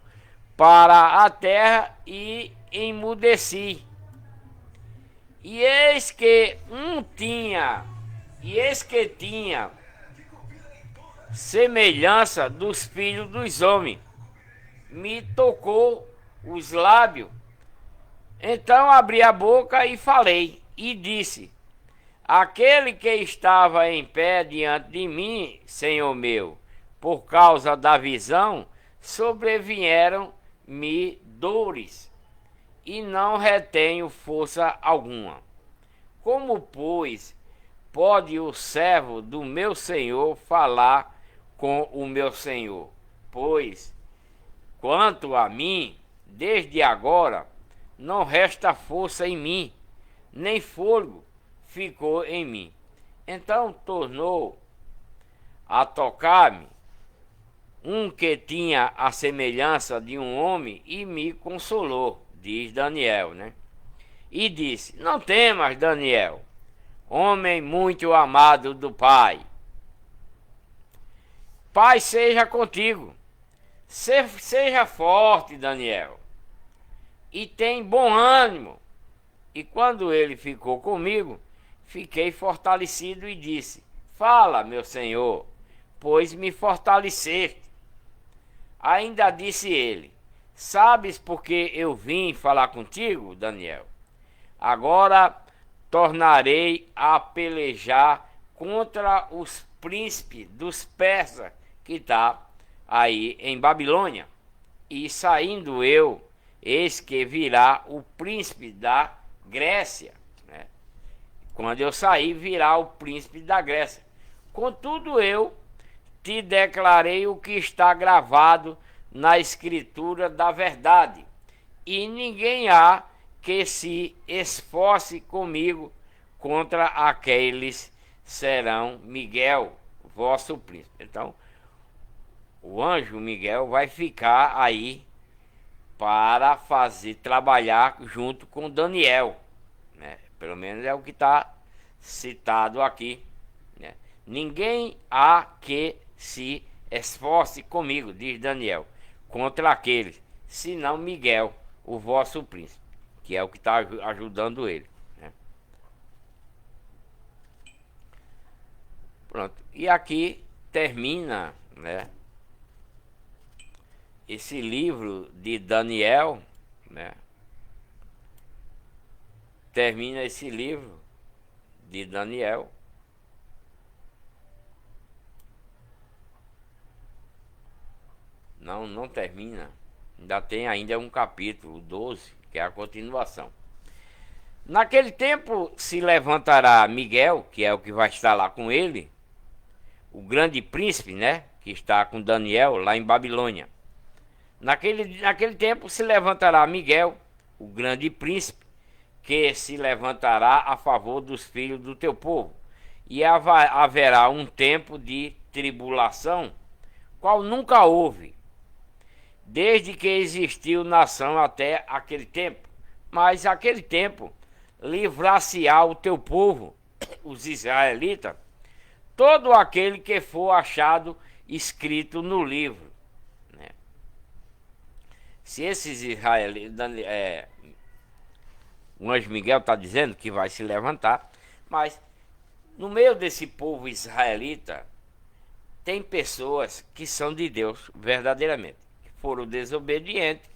para a terra e emudeci. E eis que um tinha, e eis que tinha semelhança dos filhos dos homens, me tocou os lábios. Então abri a boca e falei, e disse: aquele que estava em pé diante de mim, Senhor meu, por causa da visão, sobrevieram-me dores, e não retenho força alguma. Como, pois, pode o servo do meu senhor falar com o meu senhor? Pois, quanto a mim, desde agora, não resta força em mim, nem fôlego ficou em mim. Então tornou a tocar-me um que tinha a semelhança de um homem e me consolou, diz Daniel, né? E disse: não temas, Daniel, homem muito amado do Pai. Pai seja contigo. Seja forte, Daniel, e tem bom ânimo. E quando ele ficou comigo, fiquei fortalecido e disse: fala, meu senhor, pois me fortaleceste. Ainda disse ele: sabes por que eu vim falar contigo, Daniel? Agora tornarei a pelejar contra os príncipes dos persas que está aí em Babilônia. E saindo eu, eis que virá o príncipe da Grécia, né? Quando eu sair, virá o príncipe da Grécia. Contudo, eu te declarei o que está gravado na escritura da verdade, e ninguém há que se esforce comigo contra aqueles serão Miguel, vosso príncipe. Então, o anjo Miguel vai ficar aí para trabalhar junto com Daniel, né? Pelo menos é o que está citado aqui, né? Ninguém há que se esforce comigo, diz Daniel, contra aqueles, senão Miguel, o vosso príncipe, que é o que está ajudando ele, né? Pronto. E aqui termina, né, esse livro de Daniel, né? Termina esse livro de Daniel. Não termina. Ainda tem ainda um capítulo 12, que é a continuação. Naquele tempo se levantará Miguel, que é o que vai estar lá com ele, o grande príncipe, né, que está com Daniel lá em Babilônia. Naquele tempo se levantará Miguel, o grande príncipe, que se levantará a favor dos filhos do teu povo. E haverá um tempo de tribulação, qual nunca houve, desde que existiu nação até aquele tempo. Mas aquele tempo livrar-se-á o teu povo, os israelitas, todo aquele que for achado escrito no livro, né? Se esses israelitas, o anjo Miguel está dizendo que vai se levantar, mas no meio desse povo israelita tem pessoas que são de Deus verdadeiramente, que foram desobedientes,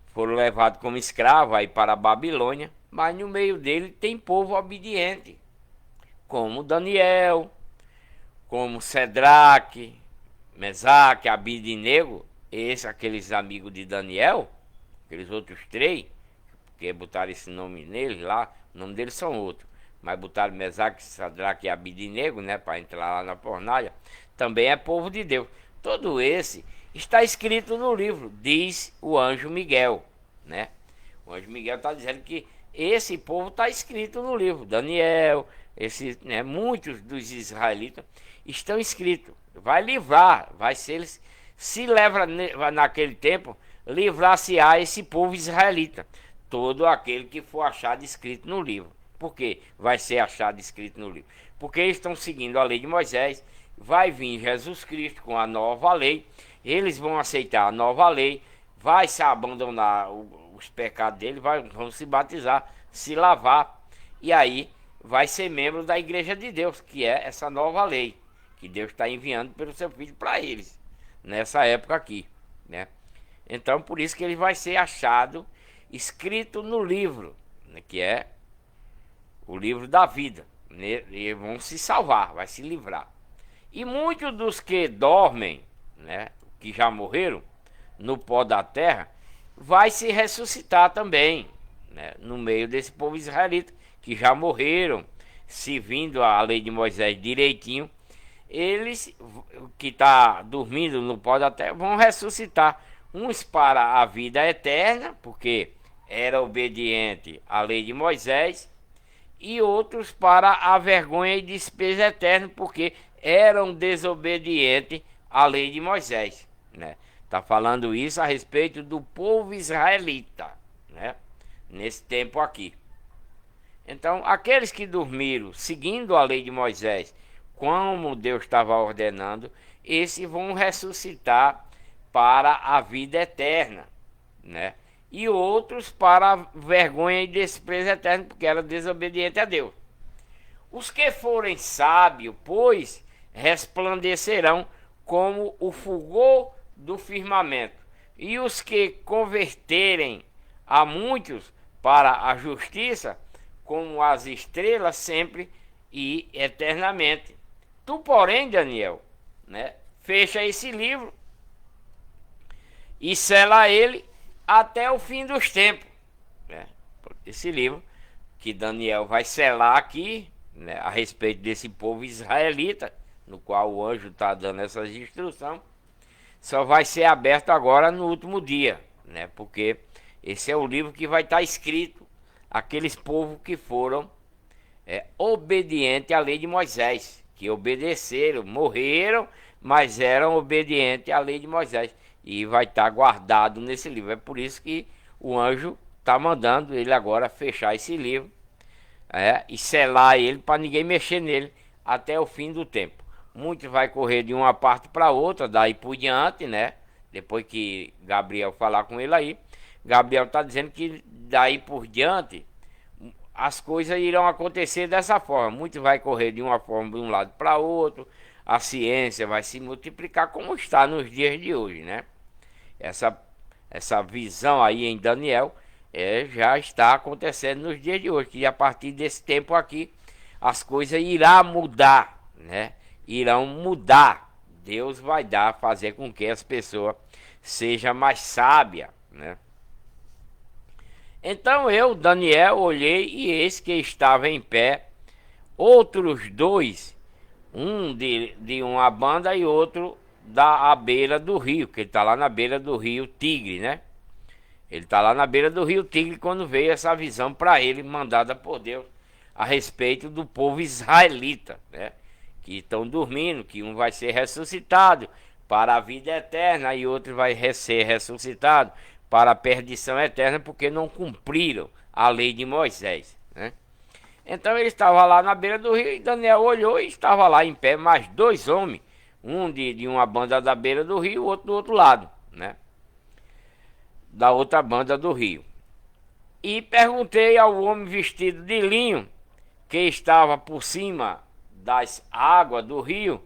foram levados como escravos aí para a Babilônia, mas no meio dele tem povo obediente, como Daniel, como Sedraque, Mesaque, Abidinego, aqueles amigos de Daniel, aqueles outros três, que botaram esse nome neles lá, o nome deles são outros, mas botaram Mesaque, Sedraque e Abidinego, né, para entrar lá na fornalha, também é povo de Deus. Todo esse está escrito no livro, diz o anjo Miguel, né? O anjo Miguel está dizendo que esse povo está escrito no livro. Daniel, né, muitos dos israelitas estão escritos. Vai livrar, vai ser, se leva naquele tempo, livrar-se-á esse povo israelita, todo aquele que for achado escrito no livro. Por que vai ser achado escrito no livro? Porque eles estão seguindo a lei de Moisés. Vai vir Jesus Cristo com a nova lei, eles vão aceitar a nova lei, vai se abandonar os pecados dele, vão se batizar, se lavar, e aí vai ser membro da Igreja de Deus, que é essa nova lei que Deus está enviando pelo seu Filho para eles, nessa época aqui, né? Então, por isso que ele vai ser achado escrito no livro, né, que é o livro da vida, né? E vão se salvar, vai se livrar. E muitos dos que dormem, né, que já morreram no pó da terra, vai se ressuscitar também, né, no meio desse povo israelita que já morreram, servindo a lei de Moisés direitinho. Eles que está dormindo no pó da terra vão ressuscitar, uns para a vida eterna, porque era obediente à lei de Moisés, e outros para a vergonha e desprezo eterno, porque eram desobedientes à lei de Moisés, né? Tá falando isso a respeito do povo israelita, né? Nesse tempo aqui. Então, aqueles que dormiram seguindo a lei de Moisés, como Deus estava ordenando, esses vão ressuscitar para a vida eterna, né? E outros para a vergonha e desprezo eterno, porque era desobediente a Deus. Os que forem sábios, pois, resplandecerão como o fulgor do firmamento. E os que converterem a muitos para a justiça, como as estrelas sempre e eternamente. Tu, porém, Daniel, né, fecha esse livro e sela ele até o fim dos tempos, né? Esse livro que Daniel vai selar aqui, né, a respeito desse povo israelita, no qual o anjo está dando essas instruções, só vai ser aberto agora no último dia, né? Porque esse é o livro que vai estar escrito aqueles povos que foram obedientes à lei de Moisés, que obedeceram, morreram, mas eram obedientes à lei de Moisés, e vai estar guardado nesse livro. É por isso que o anjo está mandando ele agora fechar esse livro, e selar ele para ninguém mexer nele até o fim do tempo. Muitos vai correr de uma parte para outra, daí por diante, né? Depois que Gabriel falar com ele aí, Gabriel está dizendo que daí por diante as coisas irão acontecer dessa forma. Muitos vai correr de uma forma de um lado para outro, a ciência vai se multiplicar como está nos dias de hoje, né? Essa visão aí em Daniel já está acontecendo nos dias de hoje, que a partir desse tempo aqui as coisas irão mudar, né? Irão mudar. Deus vai fazer com que as pessoas sejam mais sábias, né? Então eu, Daniel, olhei e eis que estava em pé outros dois, um de uma banda e outro da beira do rio, que ele está lá na beira do rio Tigre, né? Ele está lá na beira do rio Tigre quando veio essa visão para ele, mandada por Deus, a respeito do povo israelita, né? Que estão dormindo, que um vai ser ressuscitado para a vida eterna e outro vai ser ressuscitado para a perdição eterna, porque não cumpriram a lei de Moisés, né? Então ele estava lá na beira do rio e Daniel olhou e estava lá em pé mais dois homens, um de uma banda da beira do rio, outro do outro lado, né? Da outra banda do rio. E perguntei ao homem vestido de linho, que estava por cima das águas do rio,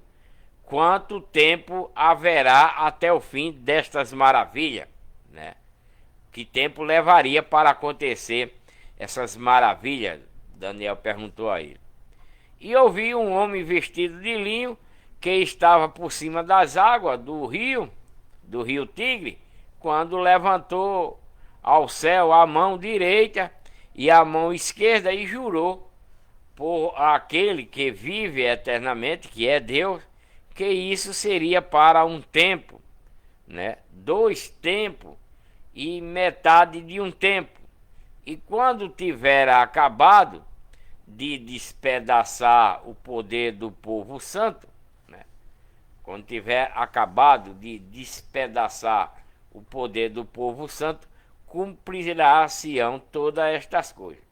quanto tempo haverá até o fim destas maravilhas, né? Que tempo levaria para acontecer essas maravilhas? Daniel perguntou a ele. E ouvi um homem vestido de linho que estava por cima das águas do rio Tigre, quando levantou ao céu a mão direita e a mão esquerda e jurou por aquele que vive eternamente, que é Deus, que isso seria para um tempo, né? 2 tempos e metade de um tempo. E quando tiver acabado de despedaçar o poder do povo santo, né? Quando tiver acabado de despedaçar o poder do povo santo, cumprirá-se-ão todas estas coisas.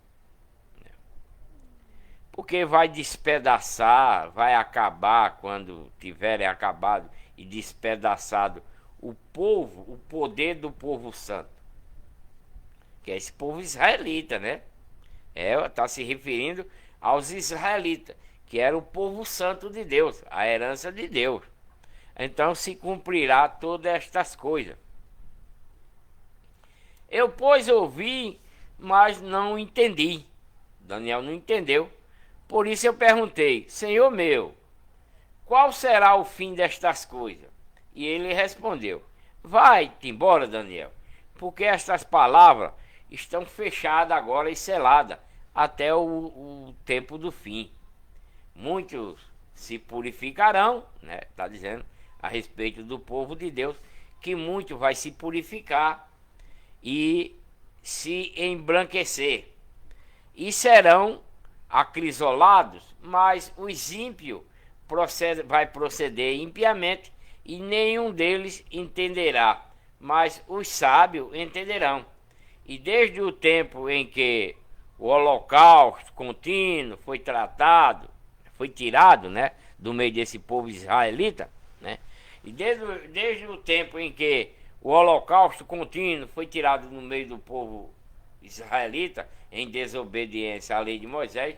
Porque vai despedaçar, vai acabar quando tiverem acabado e despedaçado o povo, o poder do povo santo, que é esse povo israelita, né? Está se referindo aos israelitas, que era o povo santo de Deus, a herança de Deus. Então se cumprirá todas estas coisas. Eu, pois, ouvi, mas não entendi. Daniel não entendeu. Por isso eu perguntei: Senhor meu, qual será o fim destas coisas? E ele respondeu: vai-te embora, Daniel, porque estas palavras estão fechadas agora e seladas até o tempo do fim. Muitos se purificarão, né? Está dizendo a respeito do povo de Deus, que muito vai se purificar e se embranquecer, e serão acrisolados, mas os ímpios vai proceder impiamente, e nenhum deles entenderá, mas os sábios entenderão. E desde o tempo em que o holocausto contínuo foi tirado, né, do meio desse povo israelita, né? E desde o tempo em que o holocausto contínuo foi tirado no meio do povo israelita, em desobediência à lei de Moisés,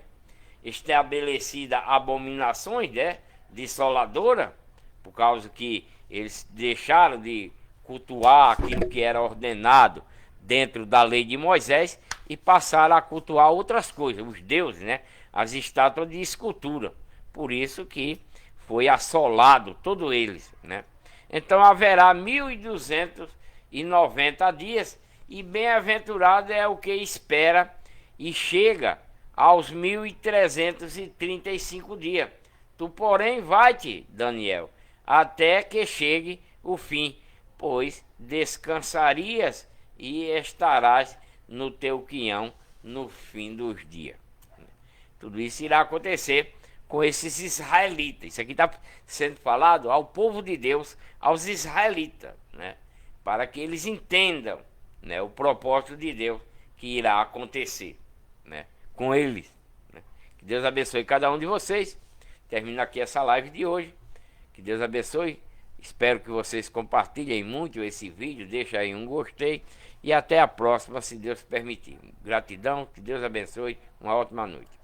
estabelecida abominações, né, dessoladora, por causa que eles deixaram de cultuar aquilo que era ordenado dentro da lei de Moisés e passaram a cultuar outras coisas, os deuses, né, as estátuas de escultura. Por isso que foi assolado todos eles, né? Então haverá 1290 dias, e bem-aventurado é o que espera e chega aos 1335 dias. Tu, porém, vai-te, Daniel, até que chegue o fim, pois descansarias e estarás no teu quinhão no fim dos dias. Tudo isso irá acontecer com esses israelitas. Isso aqui está sendo falado ao povo de Deus, aos israelitas, né? Para que eles entendam, né, o propósito de Deus que irá acontecer, né, com eles, né? Que Deus abençoe cada um de vocês. Termino aqui essa live de hoje. Que Deus abençoe. Espero que vocês compartilhem muito esse vídeo. Deixa aí um gostei. E até a próxima, se Deus permitir. Gratidão. Que Deus abençoe. Uma ótima noite.